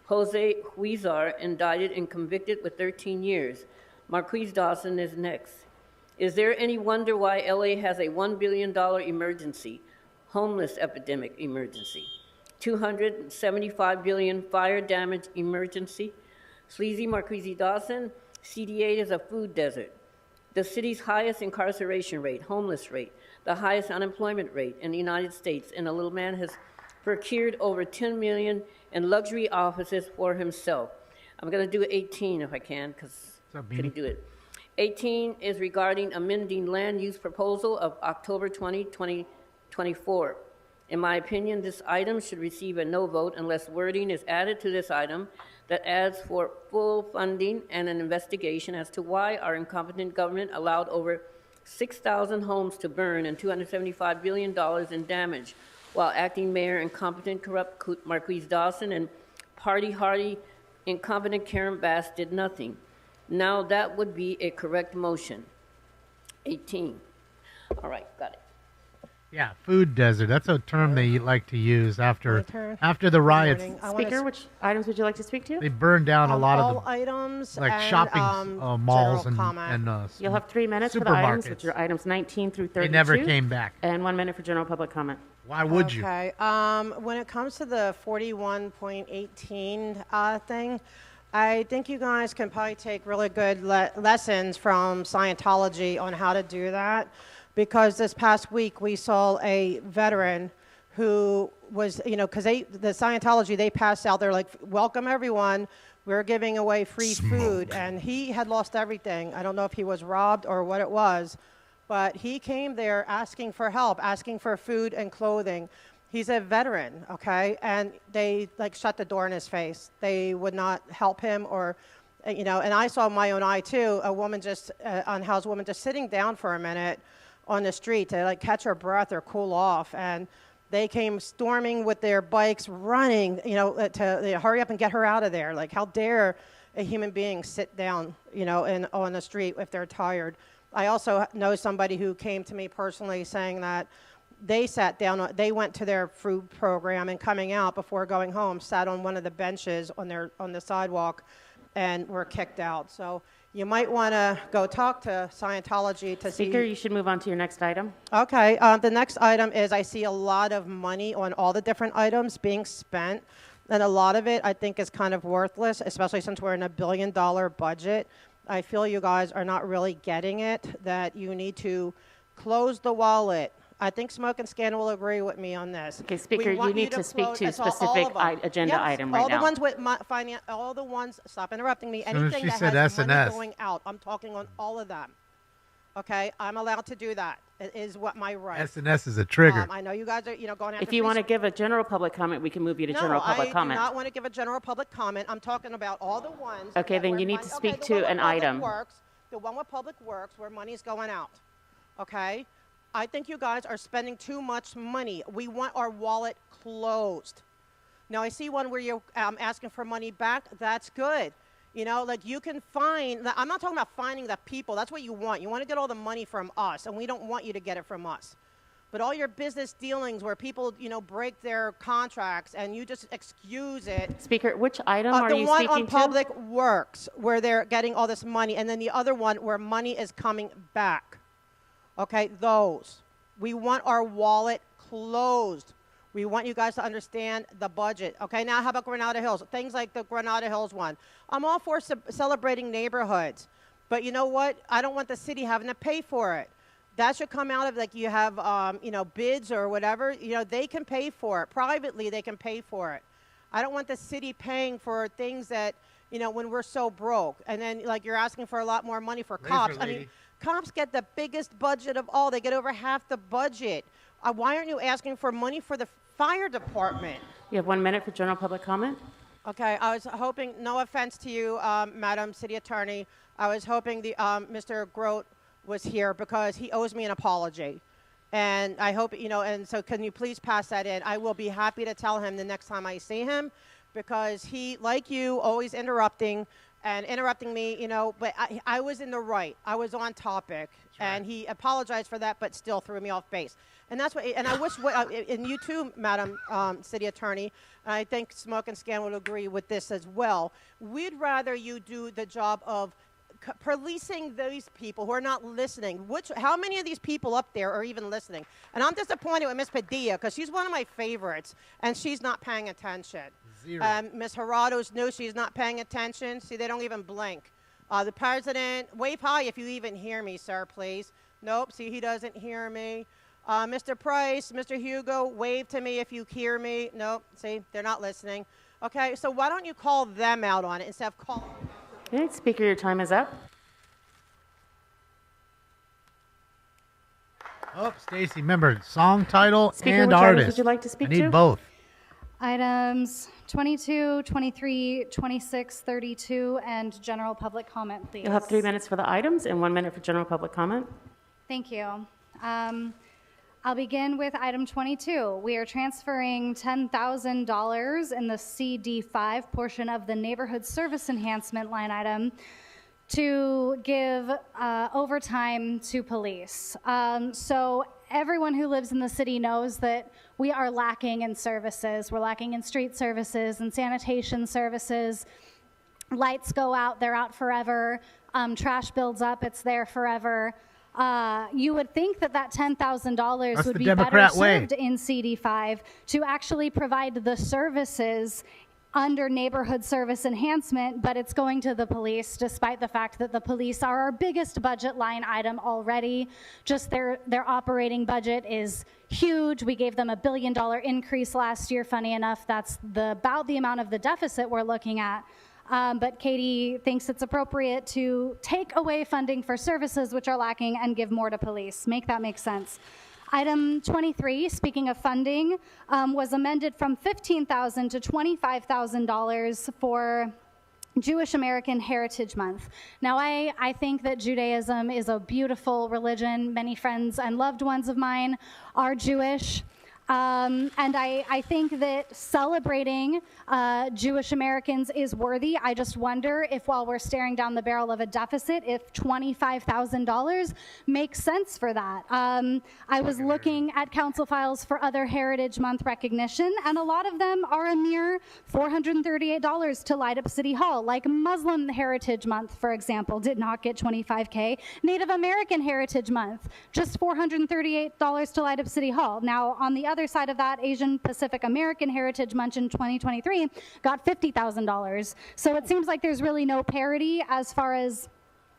Jose Huizar, indicted and convicted with 13 years. Marquise Dawson is next. Is there any wonder why LA has a $1 billion emergency, homeless epidemic emergency, $275 billion fire damage emergency? Sleazy Marquise Dawson, CD8 is a food desert. The city's highest incarceration rate, homeless rate, the highest unemployment rate in the United States, and the little man has procured over $10 million in luxury offices for himself. I'm going to do 18 if I can, because I couldn't do it. 18 is regarding amending land use proposal of October 20, 2024. In my opinion, this item should receive a no vote unless wording is added to this item that adds for full funding and an investigation as to why our incompetent government allowed over 6,000 homes to burn and $275 billion in damage, while acting mayor incompetent, corrupt Marquise Dawson and party-hardy incompetent Karen Bass did nothing. Now that would be a correct motion. 18. All right, got it. Yeah, food desert. That's a term they like to use after the Good riots. morning. Speaker, which items would you like to speak to? They burned down a lot all of the items like and, shopping malls general comment. and You'll have 3 minutes for the items, supermarkets. which are items 19 through 32. They never came back. And 1 minute for general public comment. Why would you? Okay. When it comes to the 41.18 thing, I think you guys can probably take really good lessons from Scientology on how to do that, because this past week we saw a veteran who was, because the Scientology, they passed out, they're like, welcome everyone, we're giving away free food, and he had lost everything. I don't know if he was robbed or what it was, but he came there asking for help, asking for food and clothing. He's a veteran, okay? And they shut the door in his face. They would not help him and I saw my own eye too, a woman unhoused woman just sitting down for a minute on the street to catch her breath or cool off. And they came storming with their bikes, running, to hurry up and get her out of there. Like, how dare a human being sit down, on the street if they're tired? I also know somebody who came to me personally saying that they sat down, they went to their food program and coming out before going home, sat on one of the benches on the sidewalk and were kicked out. So you might want to go talk to Scientology to see. Speaker, you should move on to your next item. Okay. The next item is I see a lot of money on all the different items being spent, and a lot of it I think is kind of worthless, especially since we're in a $1 billion budget. I feel you guys are not really getting it, that you need to close the wallet. I think Smoke and Scan will agree with me on this. Okay, Speaker, you need to speak to a specific agenda item right now. All now. the ones with stop interrupting me. As soon as Anything she that said has money S&S. going out, I'm talking on all of them. Okay, I'm allowed to do that. It is what my right. S&S is a trigger. I know you guys are, going after If you want to give a general public comment, we can move you to general public I comment. do not want to give a general public comment. I'm talking about all the ones. Okay, then where you need to speak the to one with an Public item. Works, the one with Public Works where money's going out. Okay? I think you guys are spending too much money. We want our wallet closed. Now, I see one where you're asking for money back. That's good. You can find, I'm not talking about finding the people. That's what you want. You want to get all the money from us, and we don't want you to get it from us. But all your business dealings where people, break their contracts and you just excuse it. Speaker, which item are you speaking to? The one on Public Works where they're getting all this money, and then the other one where money is coming back. Okay, those. We want our wallet closed. We want you guys to understand the budget. Okay, now how about Granada Hills? Things like the Granada Hills one. I'm all for celebrating neighborhoods. But you know what? I don't want the city having to pay for it. That should come out of, you have, bids or whatever. They can pay for it. Privately, they can pay for it. I don't want the city paying for things that, when we're so broke. And then, you're asking for a lot more money for cops. I mean, cops get the biggest budget of all. They get over half the budget. Why aren't you asking for money for the fire department? You have 1 minute for general public comment. Okay, I was hoping, no offense to you, Madam City Attorney, I was hoping Mr. Grote was here because he owes me an apology. And I hope, and so can you please pass that in? I will be happy to tell him the next time I see him because he, like you, always interrupting me, but I was in the right. I was on topic. And he apologized for that, but still threw me off base. And that's what, and I wish, and you too, Madam City Attorney, and I think Smoke and Scan would agree with this as well. We'd rather you do the job of policing those people who are not listening. How many of these people up there are even listening? And I'm disappointed with Ms. Padilla because she's one of my favorites, and she's not paying attention. Zero. Ms. Gerardo's no, she's not paying attention. See, they don't even blink. The president, wave hi if you even hear me, sir, please. Nope, see, he doesn't hear me. Mr. Price, Mr. Hugo, wave to me if you hear me. Nope, see, they're not listening. Okay, so why don't you call them out on it instead of calling... Okay, Speaker, your time is up. Oh, Stacy, remember, song title Speaker, and which artist. items would you like to speak to? I need both. Items 22, 23, 26, 32, and general public comment, please. You'll have 3 minutes for the items and 1 minute for general public comment. Thank you. I'll begin with item 22. We are transferring $10,000 in the CD5 portion of the neighborhood service enhancement line item to give overtime to police. So everyone who lives in the city knows that we are lacking in services. We're lacking in street services and sanitation services. Lights go out, they're out forever. Trash builds up, it's there forever. You would think that $10,000 would be better served in CD5 to actually provide the services under neighborhood service enhancement, but it's going to the police, despite the fact that the police are our biggest budget line item already. Just their operating budget is huge. We gave them $1 billion increase last year. Funny enough, that's about the amount of the deficit we're looking at. But Katie thinks it's appropriate to take away funding for services which are lacking and give more to police. Make that make sense. Item 23, speaking of funding, was amended from $15,000 to $25,000 for Jewish American Heritage Month. Now, I think that Judaism is a beautiful religion. Many friends and loved ones of mine are Jewish. And I think that celebrating Jewish Americans is worthy. I just wonder if while we're staring down the barrel of a deficit, if $25,000 makes sense for that. I was looking at council files for other Heritage Month recognition, and a lot of them are a mere $438 to light up City Hall, like Muslim Heritage Month, for example, did not get $25K. Native American Heritage Month, just $438 to light up City Hall. Now, on the other side of that, Asian Pacific American Heritage Month in 2023 got $50,000. So it seems like there's really no parity as far as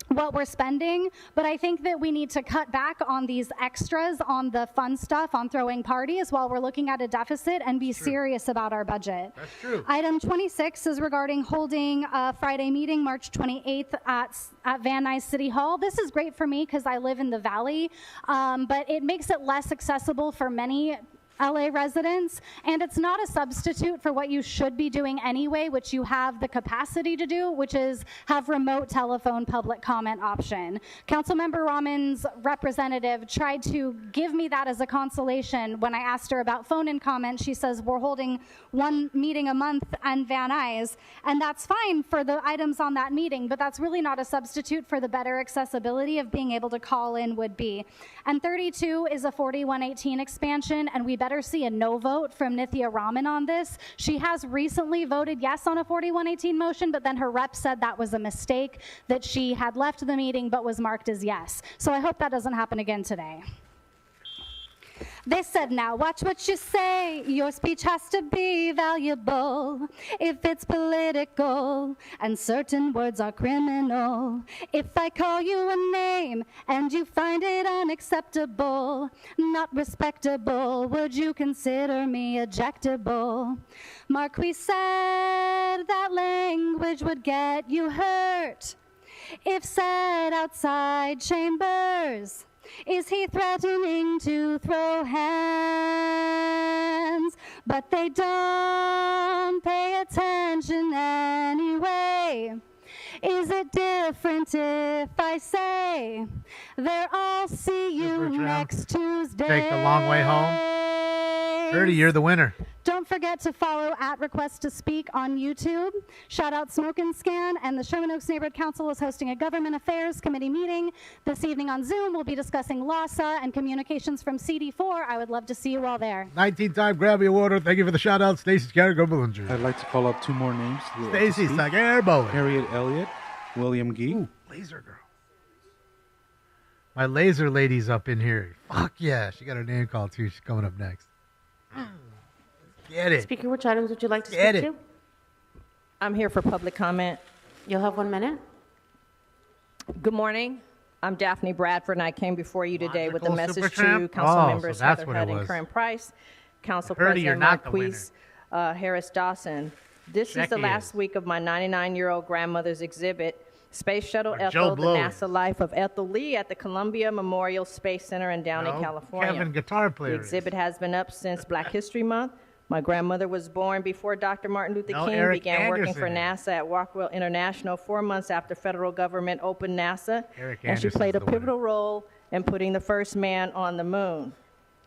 what we're spending, but I think that we need to cut back on these extras, on the fun stuff, on throwing parties while we're looking at a deficit and be serious about our budget. That's true. Item 26 is regarding holding a Friday meeting, March 28th at Van Nuys City Hall. This is great for me because I live in the Valley, but it makes it less accessible for many LA residents, and it's not a substitute for what you should be doing anyway, which you have the capacity to do, which is have remote telephone public comment option. Councilmember Rahman's representative tried to give me that as a consolation when I asked her about phone-in comment. She says we're holding one meeting a month on Van Nuys, and that's fine for the items on that meeting, but that's really not a substitute for the better accessibility of being able to call in would be. And 32 is a 4118 expansion, and we better see a no vote from Nithya Raman on this. She has recently voted yes on a 4118 motion, but then her rep said that was a mistake, that she had left the meeting but was marked as yes. So I hope that doesn't happen again today. They said, now watch what you say. Your speech has to be valuable if it's political, and certain words are criminal. If I call you a name and you find it unacceptable, not respectable, would you consider me ejectable? Marquis said that language would get you hurt if said outside chambers. Is he threatening to throw hands? But they don't pay attention anyway. Is it different if I say there I'll see you next Tuesday? Take the long way home. 30, you're the winner. Don't forget to follow at Request to Speak on YouTube. Shout out Smoke and Scan, and the Sherman Oaks Neighborhood Council is hosting a Government Affairs Committee meeting this evening on Zoom. We'll be discussing LASA and communications from CD4. I would love to see you all there. 19-time Grammy Award. Thank you for the shout out, Stacey Scarecrow-Bollinger. I'd like to call up two more names. Stacey Scarecrow. Harriet Elliott, William Gee. Ooh, Laser Girl. My laser lady's up in here. Fuck yeah. She got her name called too. She's coming up next. Get it. Speaker, which items would you like to Get speak it. to? I'm here for public comment. You'll have 1 minute. Good morning. I'm Daphne Bradford, and I came before you today with a Magical message to Supertramp? Council Oh, members so that's Heather what it Hudd and was. Karen Price, Council Heard you're President not the Marquise Harris Dawson. This is the Jackie last is. week of my 99-year-old grandmother's exhibit, Space Shuttle Or Ethel, Joe the Blow NASA Life of Ethel Lee at the Columbia Memorial Space Center in Downey, No, California. Kevin, guitar player. The exhibit has been up since Black History Month. My grandmother was born before Dr. Martin Luther No, King Eric began working for Anderson. NASA at Rockwell International 4 months after federal government opened NASA, Eric and she Anderson's played a the winner. pivotal role in putting the first man on the moon.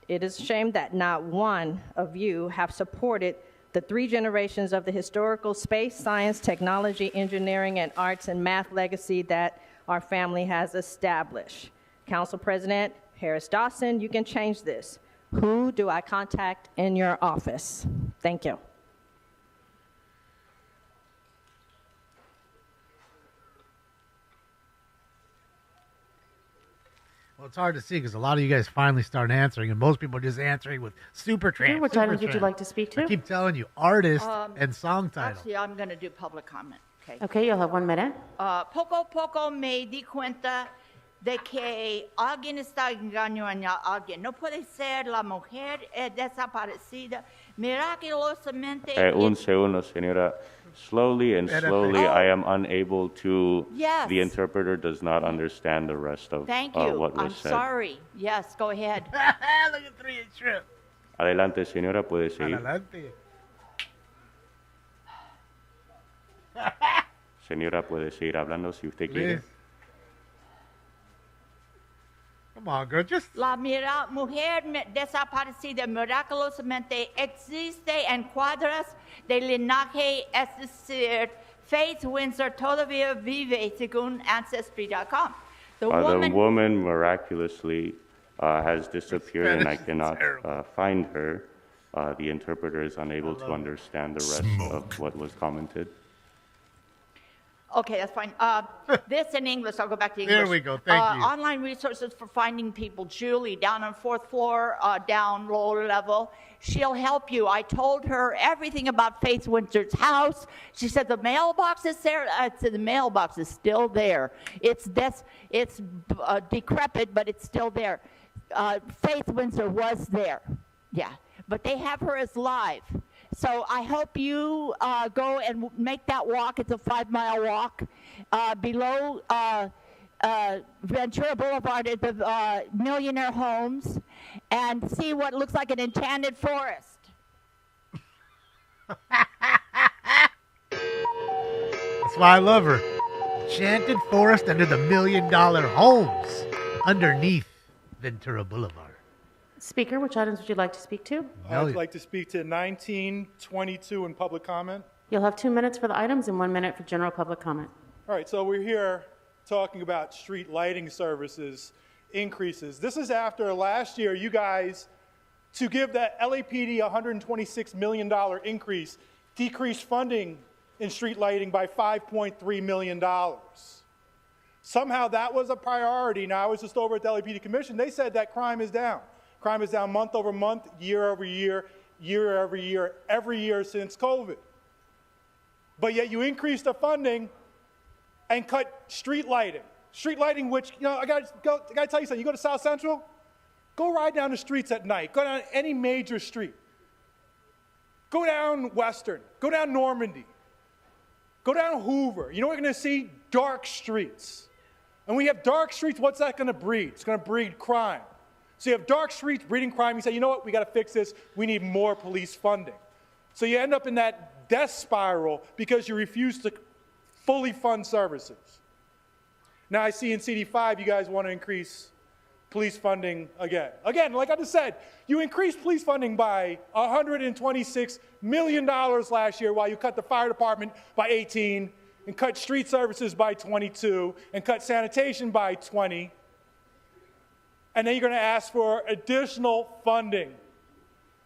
It is a shame that not one of you have supported the 3 generations of the historical space, science, technology, engineering, and arts and math legacy that our family has established. Council President Harris Dawson, you can change this. Who do I contact in your office? Thank you. Well, it's hard to see because a lot of you guys finally start answering, and most people are just answering with Supertramp. Which items would you like to speak to? I keep telling you, artist and song title. Actually, I'm going to do public comment. Okay. Okay, you'll have 1 minute. Poco a poco me di cuenta de que alguien está engañando a alguien. No puede ser la mujer desaparecida. Miraculosamente. Un segundo, señora. Slowly and slowly, I am unable to. Yes. The interpreter does not understand the rest of Thank you. what was I'm said. sorry. Yes, go ahead. Look at 3 and shrimp. Adelante, señora, puede seguir. Adelante. Señora, puede seguir hablando si usted quiere. Please. Come on, girl, just. La mujer desaparecida miraculosamente existe en cuadras de linaje, es decir, Faith Windsor todavía vive según Ancestry.com. The The woman miraculously has disappeared, and I cannot find her. The interpreter is unable to understand the rest of what was commented. Okay, that's fine. This in English, I'll go back to English. There we go, thank you. Online resources for finding people. Julie, down on 4th floor, down lower level. She'll help you. I told her everything about Faith Winter's house. She said the mailbox is there. I said the mailbox is still there. It's decrepit, but it's still there. Faith Winter was there. Yeah, but they have her as live. So I hope you go and make that walk. It's a 5-mile walk below Ventura Boulevard at the Millionaire Homes and see what looks like an enchanted forest. That's why I love her. Enchanted forest under the $1 million homes underneath Ventura Boulevard. Speaker, which items would you like to speak to? I'd like to speak to 1922 in public comment. You'll have 2 minutes for the items and 1 minute for general public comment. All right, so we're here talking about street lighting services increases. This is after last year you guys, to give that LAPD $126 million increase, decreased funding in street lighting by $5.3 million. Somehow that was a priority. Now, I was just over at the LAPD Commission. They said that crime is down. Crime is down month over month, year over year, year over year, every year since COVID. But yet you increased the funding and cut street lighting. Street lighting, which, you know, I gotta tell you something. You go to South Central, go ride down the streets at night. Go down any major street. Go down Western. Go down Normandy. Go down Hoover. You know what you're gonna see? Dark streets. And when you have dark streets, what's that gonna breed? It's gonna breed crime. So you have dark streets breeding crime. You say, you know what, we got to fix this. We need more police funding. So you end up in that death spiral because you refuse to fully fund services. Now I see in CD5 you guys want to increase police funding again. Again, like I just said, you increased police funding by $126 million last year while you cut the fire department by 18 and cut street services by 22 and cut sanitation by 20. And then you're going to ask for additional funding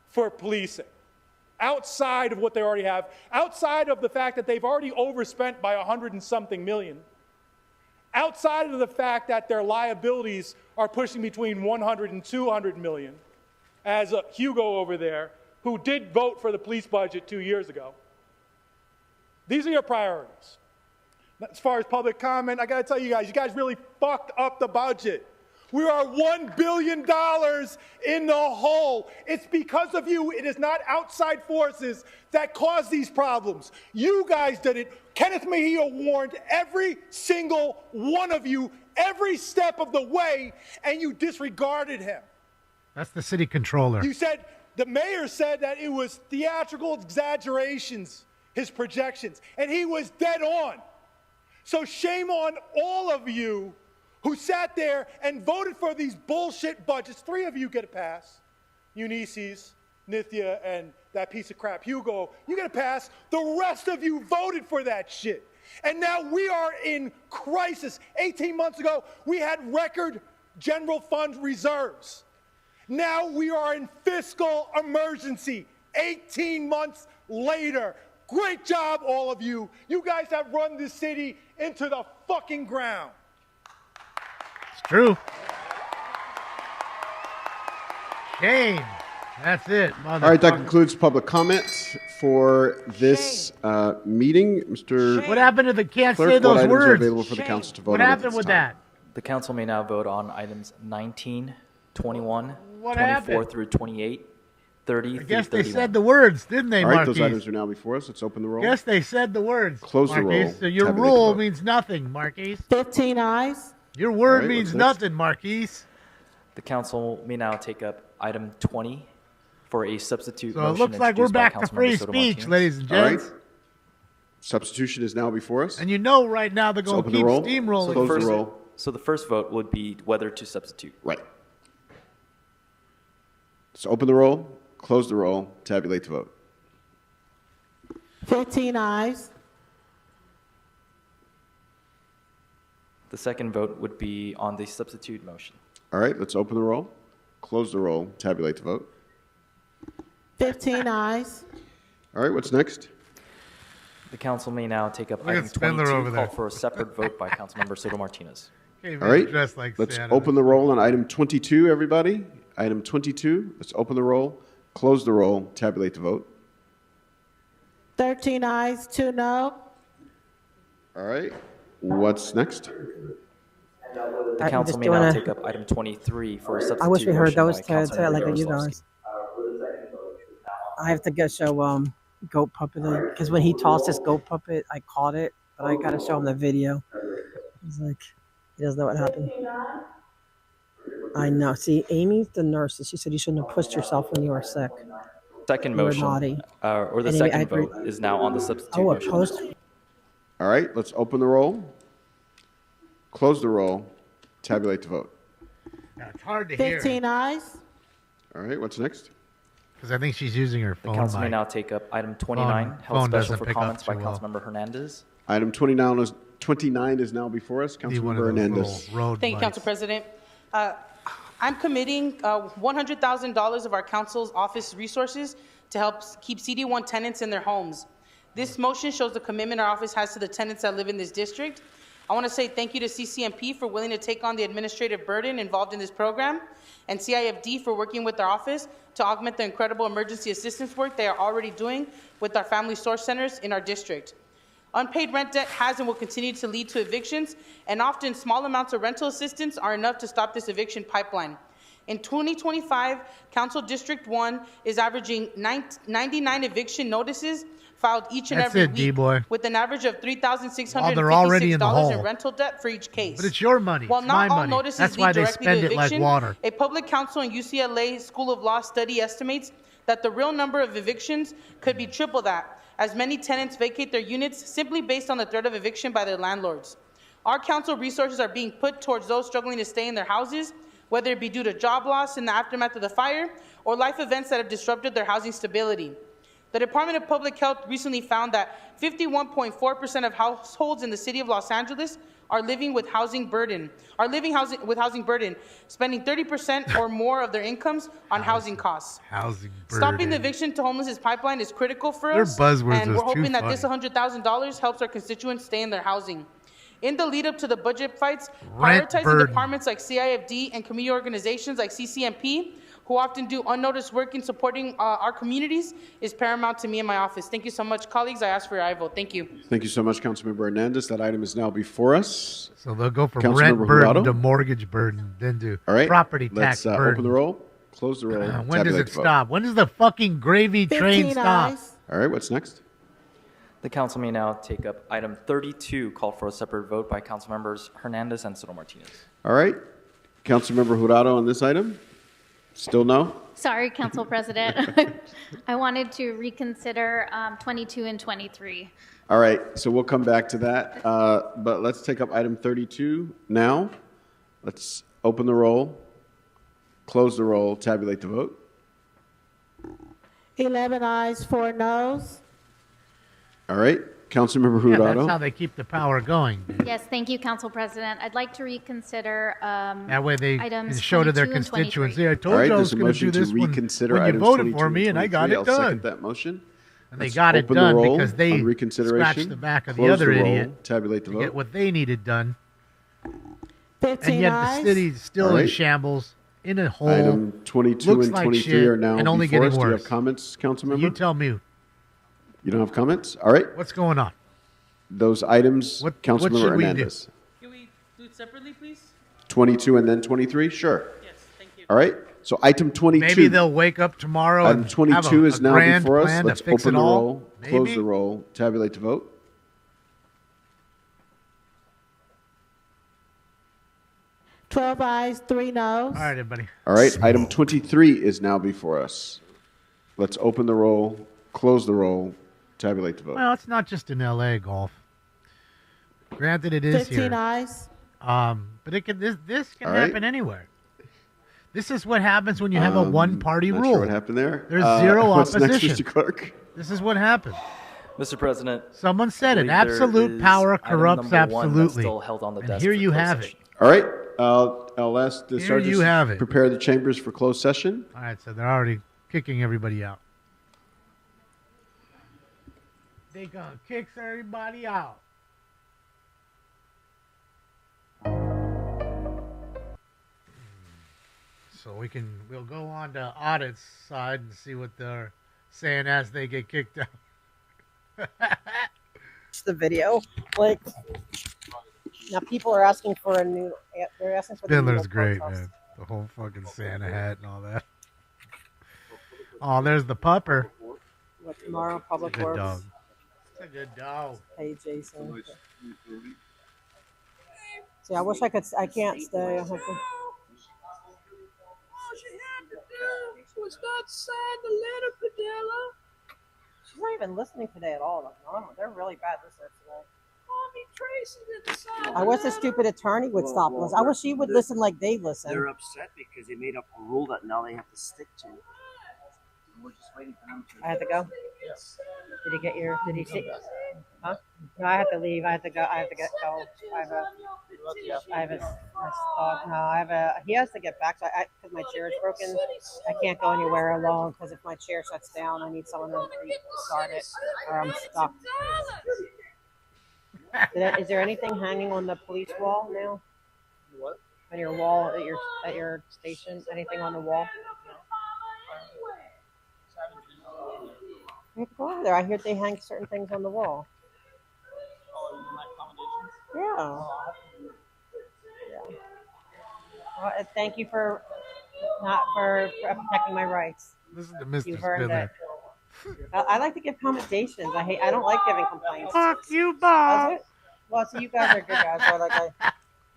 for policing, outside of what they already have, outside of the fact that they've already overspent by $100-something million, outside of the fact that their liabilities are pushing between 100 and 200 million, as Hugo over there, who did vote for the police budget 2 years ago. These are your priorities. As far as public comment, I got to tell you guys really fucked up the budget. We are $1 billion in the hole. It's because of you. It is not outside forces that cause these problems. You guys did it. Kenneth Mejia warned every single one of you every step of the way, and you disregarded him. That's the city controller. You said, the mayor said that it was theatrical exaggerations, his projections, and he was dead on. So shame on all of you who sat there and voted for these bullshit budgets. 3 of you get a pass. Eunice's, Nithya, and that piece of crap, Hugo. You get a pass. The rest of you voted for that shit. And now we are in crisis. 18 months ago, we had record general fund reserves. Now we are in fiscal emergency. 18 months later. Great job, all of you. You guys have run this city into the fucking ground. True. Shame. That's it. All right, that concludes public comment for this meeting. Mr. What happened to the can't Clerk, say those what items words? are available for the council to vote What on at happened this with time? that? The council may now vote on items 19, 21, What 24 happened? through 28, 30 I guess through they 31. said the words, didn't they, All right, Marquis? those items are now before us. Let's open the roll. Yes, they said the words. Close the Marquis. roll. So your Tabulate the rule vote. means nothing, Marquis. 15 ayes. Your word All right, means what's next? nothing, Marquis. The council may now take up item 20 for a substitute So it motion looks like we're introduced by back to Councilmember free Soto speech, Martinez. ladies and All right. gents. Substitution is now before us. And you know right now they're Let's going to open the keep roll. steamrolling. Close the roll. So the first vote would be whether to substitute. Right. Let's open the roll, close the roll, tabulate the vote. 15 ayes. The second vote would be on the substitute motion. All right, let's open the roll, close the roll, tabulate the vote. 15 ayes. All right, what's next? The council may now take up Look at item Spindler 22, over there. called for a separate vote by Councilmember Soto Martinez. Okay, All right, dressed like let's Santa. open the roll on item 22, everybody. Item 22, let's open the roll, close the roll, tabulate the vote. 13 ayes, 2 no. All right, what's next? The council may now take up item 23 for a substitute I wish we heard motion those by to Councilmember like you Yaroslavsky. guys. I have to go show goat puppet because when he tossed his goat puppet, I caught it, but I gotta show him the video. He's like, he doesn't know what happened. I know. See, Amy's the nurse, and she said you shouldn't have pushed yourself when you were sick. Second You were motion, naughty. or the Anyway, second I agree. vote is now on the substitute Oh, motion. opposed? All right, let's open the roll, close the roll, tabulate the vote. Yeah, it's hard to hear. 15 ayes. All right, what's next? Because I think she's using her The phone council may mic. now take up item 29, held phone special doesn't for pick up comments by too well. Councilmember Hernandez. Item 29 is now before us. Need one Councilmember of those Hernandez. little road Thank you, mics. Council President. I'm committing $100,000 of our council's office resources to help keep CD1 tenants in their homes. This motion shows the commitment our office has to the tenants that live in this district. I want to say thank you to CCMP for willing to take on the administrative burden involved in this program, and CIFD for working with our office to augment the incredible emergency assistance work they are already doing with our family source centers in our district. Unpaid rent debt has and will continue to lead to evictions, and often small amounts of rental assistance are enough to stop this eviction pipeline. In 2025, Council District 1 is averaging 99 eviction notices filed each and That's every it, week, D-boy. with an average of $3,656 they're already in the in hole. rental debt for each case. But it's your money. While It's not my all money. notices That's lead why they directly spend to it like eviction, water. a public counsel and UCLA School of Law study estimates that the real number of evictions could be triple that, as many tenants vacate their units simply based on the threat of eviction by their landlords. Our council resources are being put towards those struggling to stay in their houses, whether it be due to job loss in the aftermath of the fire or life events that have disrupted their housing stability. The Department of Public Health recently found that 51.4% of households in the city of Los Angeles are living with housing burden, spending 30% or more of their incomes on housing costs. Housing burden. Stopping the eviction to homelessness pipeline is critical for Their us, buzzwords and was we're too hoping that this funny. $100,000 helps our constituents stay in their housing. In the lead up to the budget fights, Rent prioritizing burden. departments like CIFD and community organizations like CCMP, who often do unnoticed work in supporting our communities, is paramount to me and my office. Thank you so much, colleagues. I ask for your aye vote. Thank you. Thank you so much, Councilmember Hernandez. That item is now before us. So they'll go from Councilmember rent burden Jurado. to mortgage burden, then to All right, property let's tax burden. open the roll, close the roll. When does tabulate it the vote. stop? When does the fucking gravy train 15 stop? ayes. All right, what's next? The council may now take up item 32, called for a separate vote by Councilmembers Hernandez and Soto Martinez. All right, Councilmember Jurado on this item? Still no? Sorry, Council President. I wanted to reconsider 22 and 23. All right, so we'll come back to that. But let's take up item 32 now. Let's open the roll, close the roll, tabulate the vote. 11 ayes, 4 noes. All right, Councilmember Yeah, Jurado. that's how they keep the power going. Yes, thank you, Council President. I'd like to reconsider That way they can items show to their 22 and 23. constituents, "Hey, I All told right, you I there's was a going to do motion to this reconsider when you items voted 22 for me, and I got it I'll done." second that motion. And they Let's got it open the done roll because they on reconsideration, scratched the back of the close other roll, idiot tabulate the to vote. get what they needed done. 15 And yet ayes. the city's still All in right. shambles, in a hole. Item 22 looks and like 23 shit, are now and only before getting us. Do you worse. have comments, Councilmember? You tell me You don't have comments? All right. what's going on. Those items, What Councilmember should we do? Hernandez. Can we do it separately, please? 22 and then 23? Sure. Yes, thank you. All right. So item 22. Maybe they'll wake up tomorrow Item and 22 have a, is a now grand before us. plan Let's to fix open it the all. roll, close Maybe? the roll, tabulate the vote. Twelve ayes, 3 noes. All right, everybody. All right. Item 23 is now before us. Let's open the roll, close the roll, tabulate the vote. Well, it's not just in L.A. golf. Granted, it is 15 here. ayes. But it can this can All right. happen anywhere. This is what happens when you have a one-party Not rule. sure what happened there. There's zero what's opposition. Next, Mr. Clerk? This is what happens. Mr. President. Someone said it. I believe there Absolute is power item corrupts number one that's absolutely. still held on the And desk here for you closed have session. it. All right. I'll ask the Here sergeants you have to it. prepare the chambers for closed session. All right, so they're already kicking everybody out. They gonna kick everybody out. So we'll go on to audit's side and see what they're saying as they get kicked out. Watch the video. Like, now people are asking for a new. They're asking for the Spindler's new great, protest. man. The whole fucking Santa hat and all that. Oh, there's the pupper. What, tomorrow, Public It's a good Works. dog. It's a good dog. Hey, Jason. See, I wish I could. I can't stay. I have to. All she had to do was not sign the letter, Padilla. She's not even listening today at all. Like, normal. They're really bad listeners today. Mommy Tracy didn't sign I wish the stupid attorney would stop listening. I wish she would listen like they listen. They're upset because they made up a rule that now they have to stick to. We're just waiting for them to. I have to go. Yes. Did he get your? Did he see? Huh? No, I have to leave. I have to go. I have to go. I have a thought. No, I have a. He has to get back. So because my chair is broken, I can't go anywhere alone. Because if my chair shuts down, I need someone to start it, or I'm stuck. Is there anything hanging on the police wall now? What? On your wall at your station? Anything on the wall? You have to go over there. I hear they hang certain things on the wall. Yeah. Well, thank you for protecting my rights. Listen to Mr. You've earned Spindler. it. I like to give commendations. I don't like giving complaints. Fuck you, Bob. Well, so you guys are good guys. So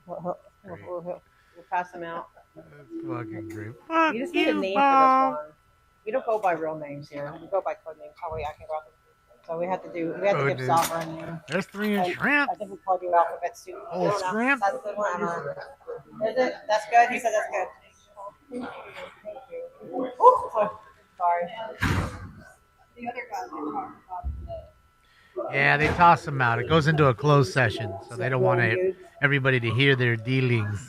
we'll pass them out. That's fucking great. Fuck You just need a name Bob. for this one. We don't go by real names here. We go by code names. Oh wait, I can go. So we have to give Dude. Salva a name. There's 3 in shrimp. I think we called you alphabet soup. Oh, shrimp. That's a good one. Is it? That's good. He said that's good. Sorry. The other guys were talking about Yeah, they toss them out. It goes into a closed session, so they don't want everybody to hear their dealings.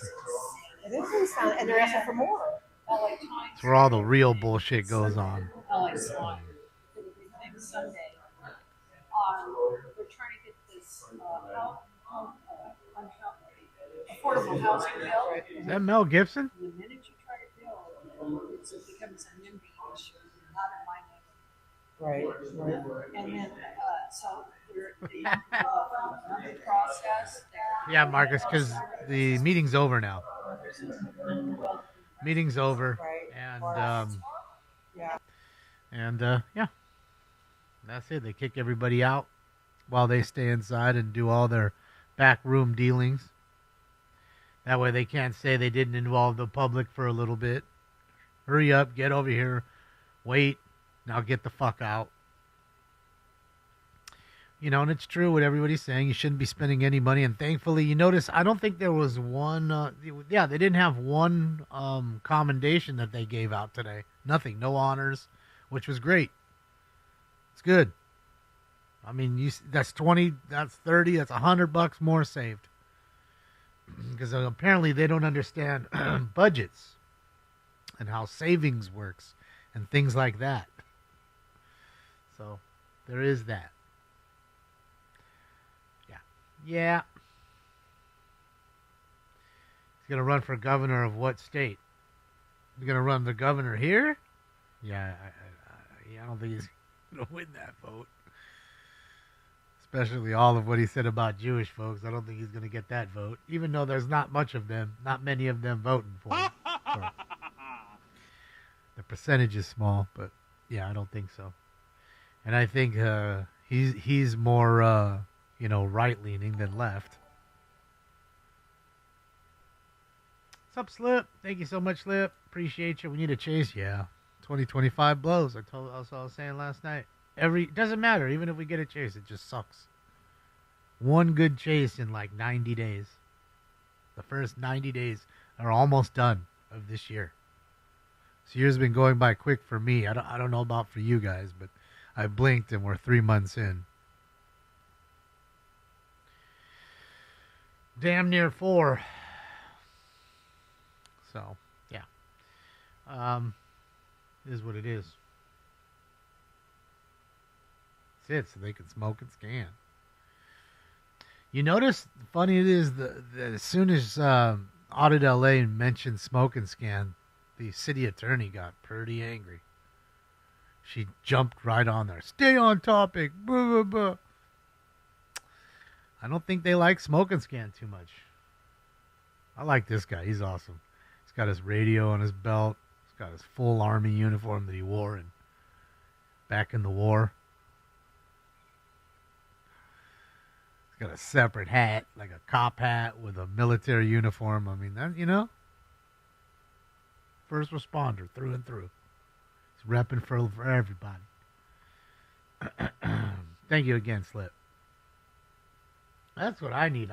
It doesn't sound, and they're asking for more. It's where all the real bullshit goes on. Next Sunday. We're trying to get this affordable housing bill. Is that Mel Gibson? The minute you try to build, it becomes an NIMBY issue, not in my name. Right. And then, so the process. Yeah, Marcus, because the meeting's over now. Meeting's over, and yeah, that's it. They kick everybody out while they stay inside and do all their backroom dealings. That way they can't say they didn't involve the public for a little bit. Hurry up, get over here, wait, now get the fuck out. You know, and it's true what everybody's saying. You shouldn't be spending any money. And thankfully, you notice, I don't think there was one, they didn't have one commendation that they gave out today. Nothing, no honors, which was great. It's good. I mean, that's 20, that's 30, that's $100 more saved. Because apparently they don't understand budgets and how savings works and things like that. So there is that. Yeah. He's going to run for governor of what state? He's going to run the governor here? Yeah, I don't think he's going to win that vote. Especially all of what he said about Jewish folks. I don't think he's going to get that vote. Even though there's not many of them voting for him. The percentage is small, but yeah, I don't think so. And I think he's more... right-leaning than left. What's up, Slip? Thank you so much, Slip. Appreciate you. We need a chase. Yeah. 2025 blows. I was saying last night. Doesn't matter. Even if we get a chase, it just sucks. One good chase in like 90 days. The first 90 days are almost done of this year. This year's been going by quick for me. I don't know about for you guys, but I blinked and we're 3 months in. Damn near 4. So, yeah. It is what it is. That's it, so they can smoke and scan. You notice, funny it is, that as soon as Audit LA mentioned smoke and scan, the city attorney got pretty angry. She jumped right on there. Stay on topic. Blah, blah, blah. I don't think they like smoke and scan too much. I like this guy. He's awesome. He's got his radio on his belt. He's got his full army uniform that he wore back in the war. He's got a separate hat, like a cop hat with a military uniform. I mean, that, you know, first responder through and through. He's repping for everybody. Thank you again, Slip. That's what I need.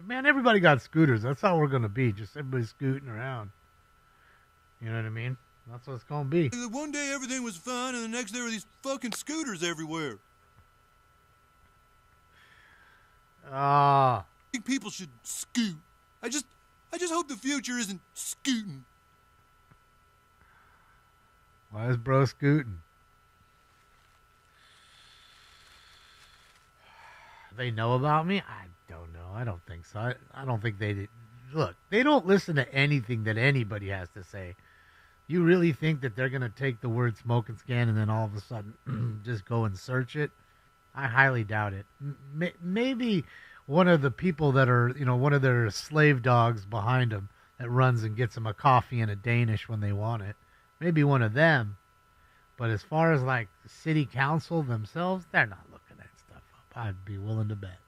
Man, everybody got scooters. That's how we're going to be. Just everybody scooting around. You know what I mean? That's what it's going to be. One day everything was fine, and the next there were these fucking scooters everywhere. Ah. I think people should scoot. I just hope the future isn't scooting. Why is bro scooting? They know about me? I don't know. I don't think so. I don't think they did. Look, they don't listen to anything that anybody has to say. You really think that they're going to take the word smoke and scan and then all of a sudden just go and search it? I highly doubt it. Maybe one of the people that are, you know, one of their slave dogs behind them that runs and gets them a coffee and a Danish when they want it. Maybe one of them. But as far as like the city council themselves, they're not looking that stuff up. I'd be willing to bet.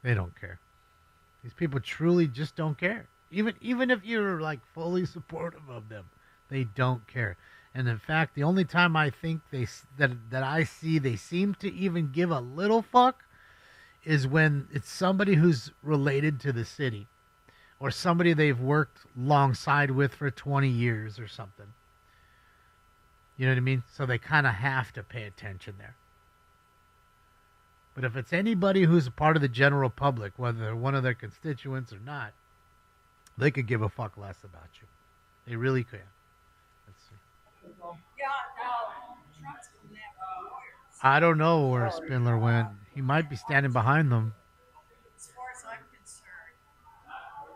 They don't care. These people truly just don't care. Even if you're like fully supportive of them, they don't care. And in fact, the only time I think that I see they seem to even give a little fuck is when it's somebody who's related to the city or somebody they've worked alongside with for 20 years or something. You know what I mean? So they kind of have to pay attention there. But if it's anybody who's a part of the general public, whether they're one of their constituents or not, they could give a fuck less about you. They really could. Let's see. I don't know where Spindler went. He might be standing behind them. As far as I'm concerned,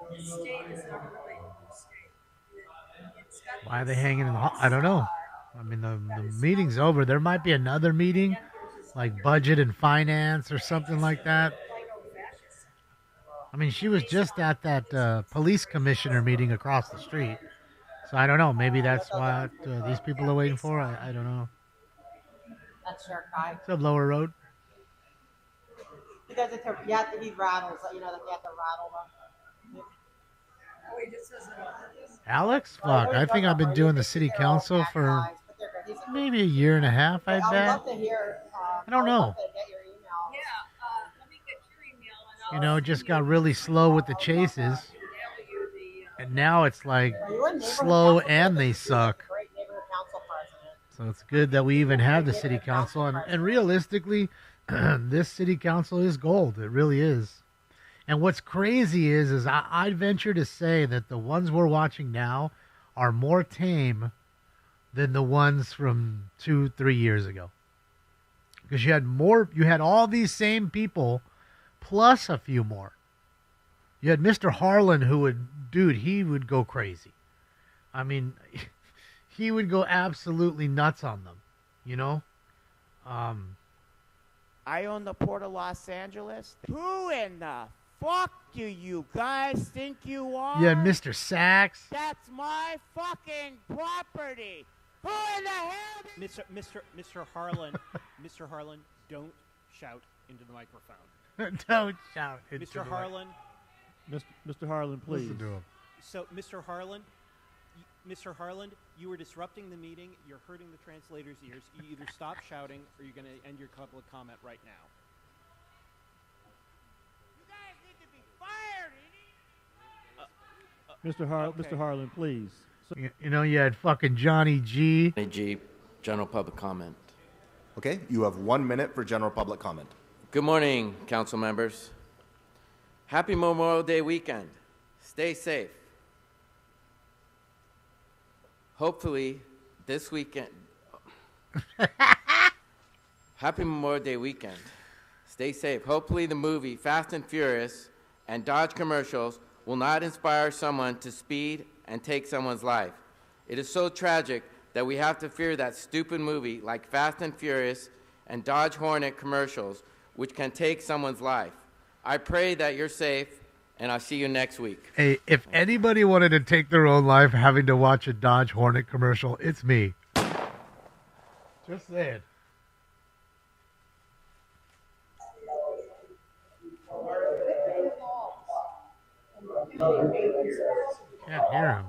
the state is not really the state. It's got Why are they hanging in the hall? I don't know. I mean, the meeting's over. There might be another meeting, like budget and finance or something like that. I mean, she was just at that police commissioner meeting across the street. So I don't know. Maybe that's what these people are waiting for. I don't know. That's your guy. What's up, Lower Road? He does it to, yeah, he rattles, you know, that you have to rattle them. Alex? Fuck, I think I've been doing the city council for maybe a year and a half, I I would bet. love to hear. I don't know. You know, it just got really slow with the chases. And now it's like slow and they suck. So it's good that we even have the city council. And realistically, this city council is gold. It really is. And what's crazy is I'd venture to say that the ones we're watching now are more tame than the ones from 2-3 years ago. Because you had all these same people plus a few more. You had Mr. Harlan he would go crazy. I mean, he would go absolutely nuts on them, you know? I own the Port of Los Angeles. Who in the fuck do you guys think you are? You had Mr. Sachs. That's my fucking property. Who in the hell? Mr. Harlan, Mr. Harlan, don't shout into the microphone. Don't shout into Mr. Harlan. Mr. Harlan, please. Listen to him. So, Mr. Harlan, you were disrupting the meeting. You're hurting the translator's ears. You either stop shouting or you're going to end your public comment right now. Mr. Harlan, please. You know, you had fucking Johnny G. Johnny G, general public comment. Okay, you have 1 minute for general public comment. Good morning, council members. Happy Memorial Day weekend. Stay safe. Hopefully, this weekend. Happy Memorial Day weekend. Stay safe. Hopefully the movie Fast and Furious and Dodge commercials will not inspire someone to speed and take someone's life. It is so tragic that we have to fear that stupid movie like Fast and Furious and Dodge Hornet commercials, which can take someone's life. I pray that you're safe, and I'll see you next week. Hey, if anybody wanted to take their own life having to watch a Dodge Hornet commercial, it's me. Just saying. Can't hear him.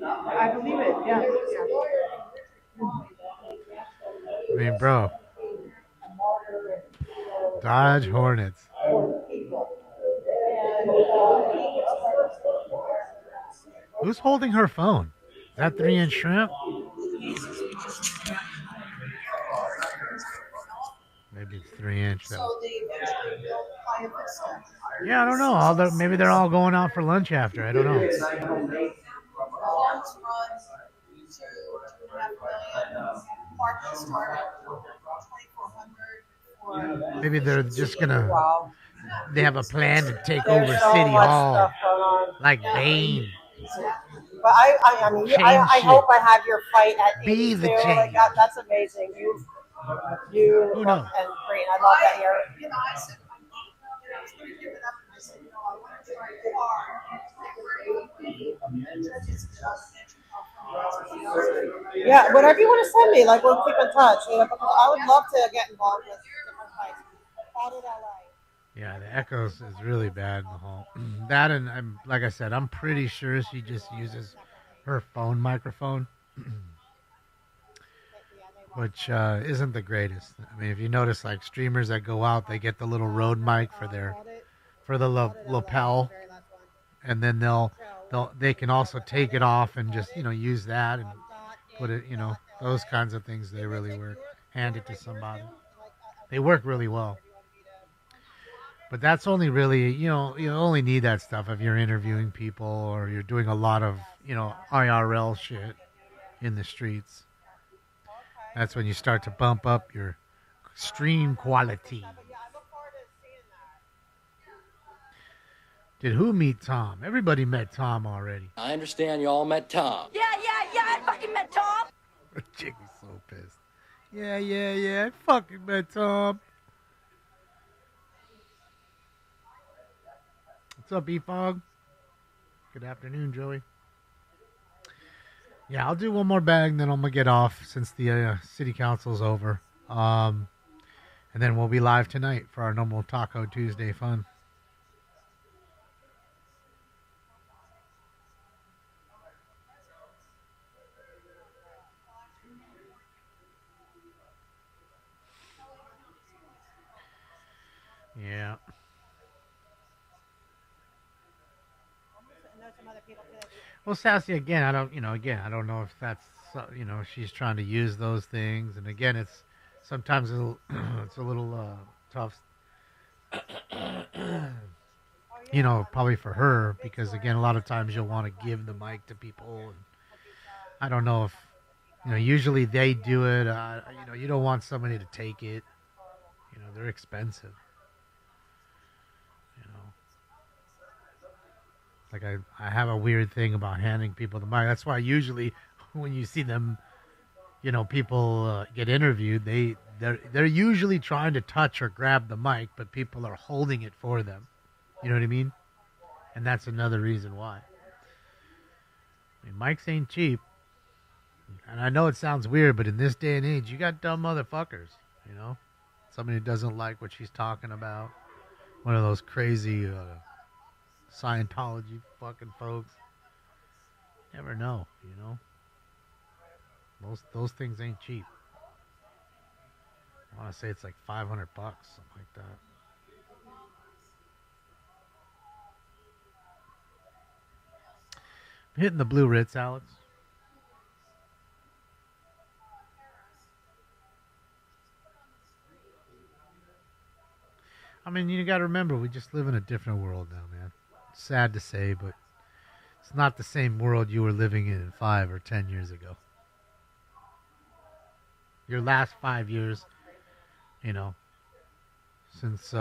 I believe it, yeah. I mean, bro. Dodge Hornets. Who's holding her phone? Is that 3-inch shrimp? Maybe it's 3-inch. Yeah, I don't know. Maybe they're all going out for lunch after. I don't know. Maybe they're just gonna. They have a plan to take over City Hall, like Bane. But I mean, I hope I have your fight at Be the 82. Like, change. that's amazing. You Who look knows? and great. I love that you're. Yeah, whatever you want to send me, like we'll keep in touch. You know, because I would love to get involved with different fights. Audit LA. Yeah, the echoes is really bad in the hall. That and like I said, I'm pretty sure she just uses her phone microphone, which isn't the greatest. I mean, if you notice, like streamers that go out, they get the little Rode mic for the lapel, and then they can also take it off and just use that and put it, those kinds of things. They really work. Hand it to somebody. They work really well. But that's only really, you only need that stuff if you're interviewing people or you're doing a lot of, IRL shit in the streets. That's when you start to bump up your stream quality. Did who meet Tom? Everybody met Tom already. I understand you all met Tom. Yeah, I fucking met Tom. Chick was so pissed. Yeah, I fucking met Tom. What's up, E-Fog? Good afternoon, Joey. Yeah, I'll do one more bag, then I'm going to get off since the city council's over. And then we'll be live tonight for our normal Taco Tuesday fun. Yeah. Well, Sassy, again, I don't know if that's, she's trying to use those things. And again, it's sometimes it's a little tough, probably for her, because again, a lot of times you'll want to give the mic to people. And I don't know if, usually they do it. You don't want somebody to take it. They're expensive. Like I have a weird thing about handing people the mic. That's why usually when you see them, people get interviewed, they're usually trying to touch or grab the mic, but people are holding it for them. You know what I mean? And that's another reason why. I mean, mics ain't cheap. And I know it sounds weird, but in this day and age, you got dumb motherfuckers, Somebody who doesn't like what she's talking about. One of those crazy Scientology fucking folks. Never know, Those things ain't cheap. I want to say it's like $500, something like that. I'm hitting the blue Ritz, Alex. I mean, you got to remember, we just live in a different world now, man. It's sad to say, but it's not the same world you were living in 5 or 10 years ago. your last 5 years, since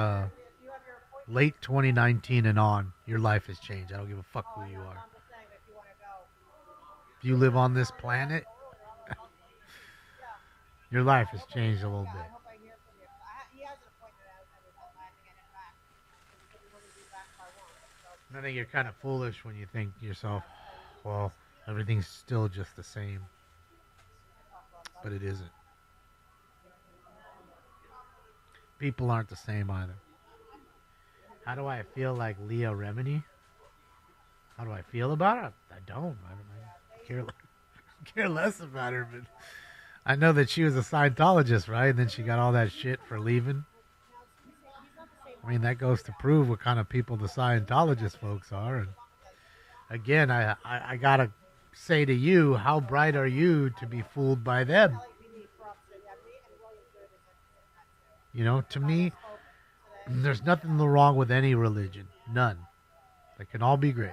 late 2019 and on, your life has changed. I don't give a fuck who you are. If you live on this planet, your life has changed a little bit. I think you're kind of foolish when you think to yourself, well, everything's still just the same. But it isn't. People aren't the same either. How do I feel like Leah Remini? How do I feel about her? I don't. I care less about her, but I know that she was a Scientologist, right? And then she got all that shit for leaving. I mean, that goes to prove what kind of people the Scientologist folks are. And again, I gotta say to you, how bright are you to be fooled by them? To me, there's nothing wrong with any religion. None. They can all be great.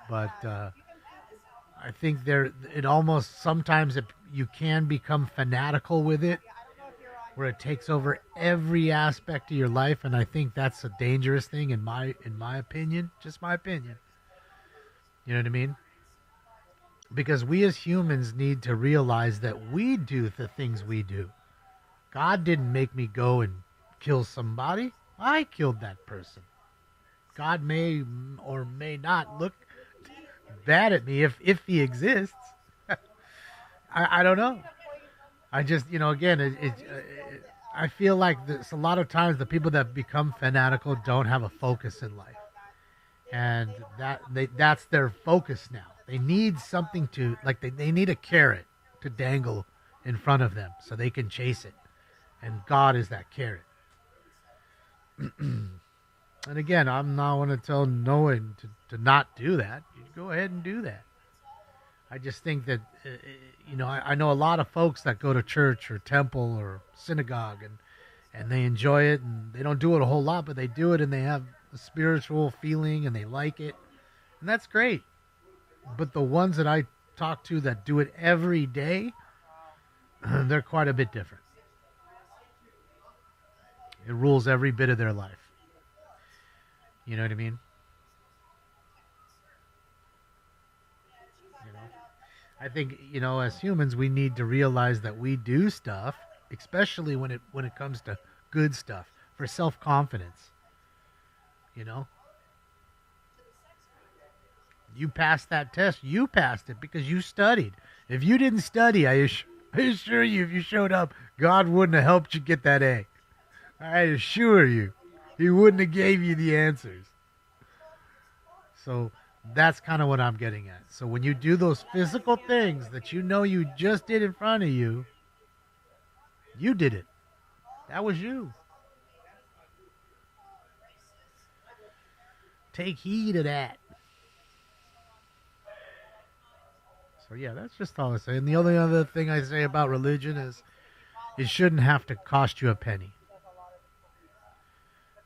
But I think it almost sometimes you can become fanatical with it, where it takes over every aspect of your life, and I think that's a dangerous thing in my opinion, just my opinion. You know what I mean? Because we as humans need to realize that we do the things we do. God didn't make me go and kill somebody. I killed that person. God may or may not look bad at me if he exists. I don't know. I just, again, I feel like a lot of times the people that become fanatical don't have a focus in life. And that's their focus now. They need something to, like they need a carrot to dangle in front of them so they can chase it. And God is that carrot. And again, I'm not going to tell no one to not do that. You go ahead and do that. I just think that, I know a lot of folks that go to church or temple or synagogue and they enjoy it, and they don't do it a whole lot, but they do it and they have a spiritual feeling and they like it. And that's great. But the ones that I talk to that do it every day, they're quite a bit different. It rules every bit of their life. You know what I mean? I think, as humans, we need to realize that we do stuff, especially when it comes to good stuff, for self-confidence. You passed that test. You passed it because you studied. If you didn't study, I assure you, if you showed up, God wouldn't have helped you get that A. I assure you, He wouldn't have gave you the answers. So that's kind of what I'm getting at. So when you do those physical things that you just did in front of you, you did it. That was you. Take heed of that. So yeah, that's just all I say. And the only other thing I say about religion is it shouldn't have to cost you a penny.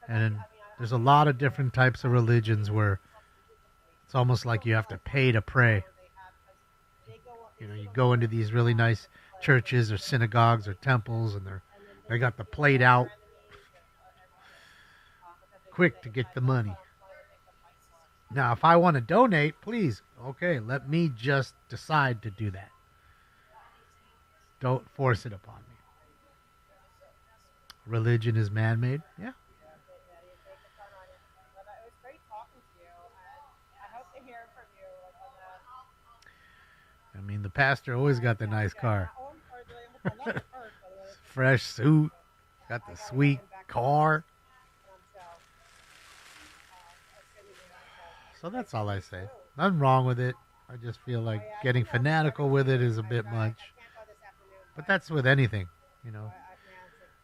And there's a lot of different types of religions where it's almost like you have to pay to pray. You go into these really nice churches or synagogues or temples, and they got the plate out quick to get the money. Now, if I want to donate, please, okay, let me just decide to do that. Don't force it upon me. Religion is man-made? Yeah. I mean, the pastor always got the nice car. Fresh suit, got the sweet car. So that's all I say. Nothing wrong with it. I just feel like getting fanatical with it is a bit much. But that's with anything,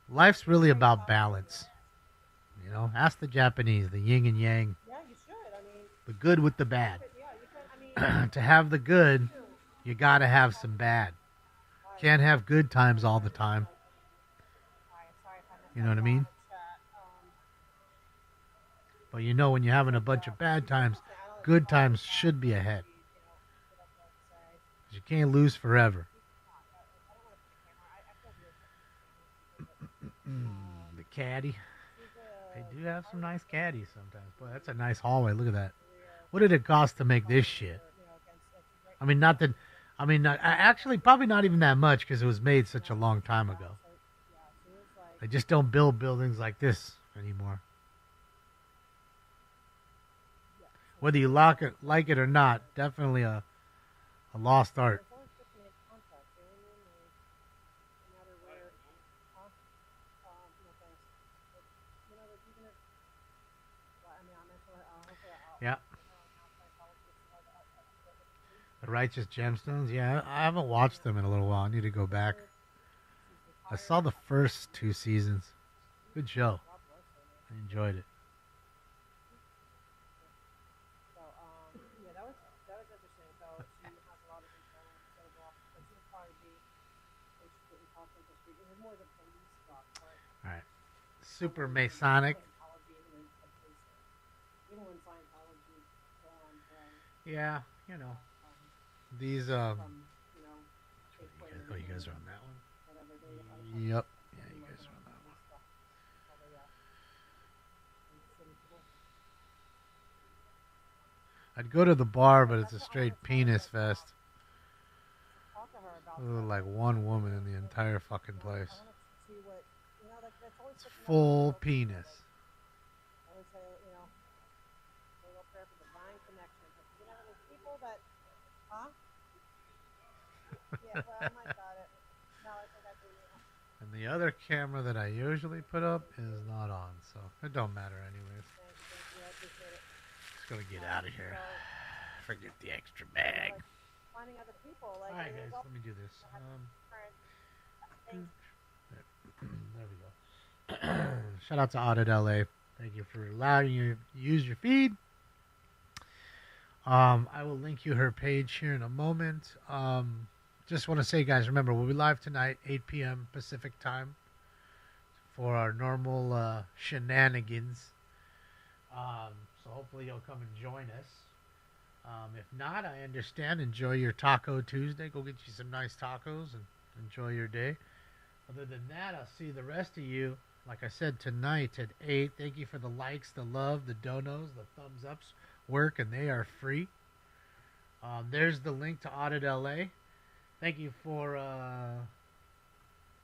Life's really about balance. Ask the Japanese, the yin and yang. The good with the bad. To have the good, you got to have some bad. Can't have good times all the time. You know what I mean? But when you're having a bunch of bad times, good times should be ahead. You can't lose forever. The caddy. They do have some nice caddies sometimes. Boy, that's a nice hallway. Look at that. What did it cost to make this shit? I mean, not that. I mean, actually, probably not even that much because it was made such a long time ago. They just don't build buildings like this anymore. Whether you like it or not, definitely a lost art. Yeah. The Righteous Gemstones? Yeah, I haven't watched them in a little while. I need to go back. I saw the first 2 seasons. Good show. I enjoyed it. All right. Super Masonic. Yeah, you know. These, oh, you guys are on that one? Yep. Yeah, you guys are on that one. I'd go to the bar, but it's a straight penis fest. Like one woman in the entire fucking place. It's full penis. And the other camera that I usually put up is not on, so it don't matter anyways. Just gonna get out of here. Forget the extra bag. Alright guys, let me do this. There we go. Shout out to Audit LA. Thank you for allowing you to use your feed. I will link you her page here in a moment. Just want to say, guys, remember, we'll be live tonight, 8 p.m. Pacific time, for our normal shenanigans. So hopefully you'll come and join us. If not, I understand. Enjoy your Taco Tuesday. Go get you some nice tacos and enjoy your day. Other than that, I'll see the rest of you, like I said, tonight at 8. Thank you for the likes, the love, the donos, the thumbs ups. Work, and they are free. There's the link to Audit LA. Thank you for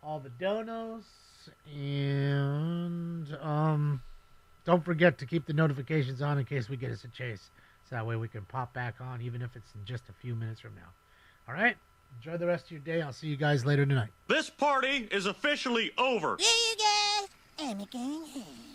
all the donos, and don't forget to keep the notifications on in case we get us a chase, so that way we can pop back on, even if it's in just a few minutes from now. All right, enjoy the rest of your day. I'll see you guys later tonight. This party is officially over. See you guys. I'm going home.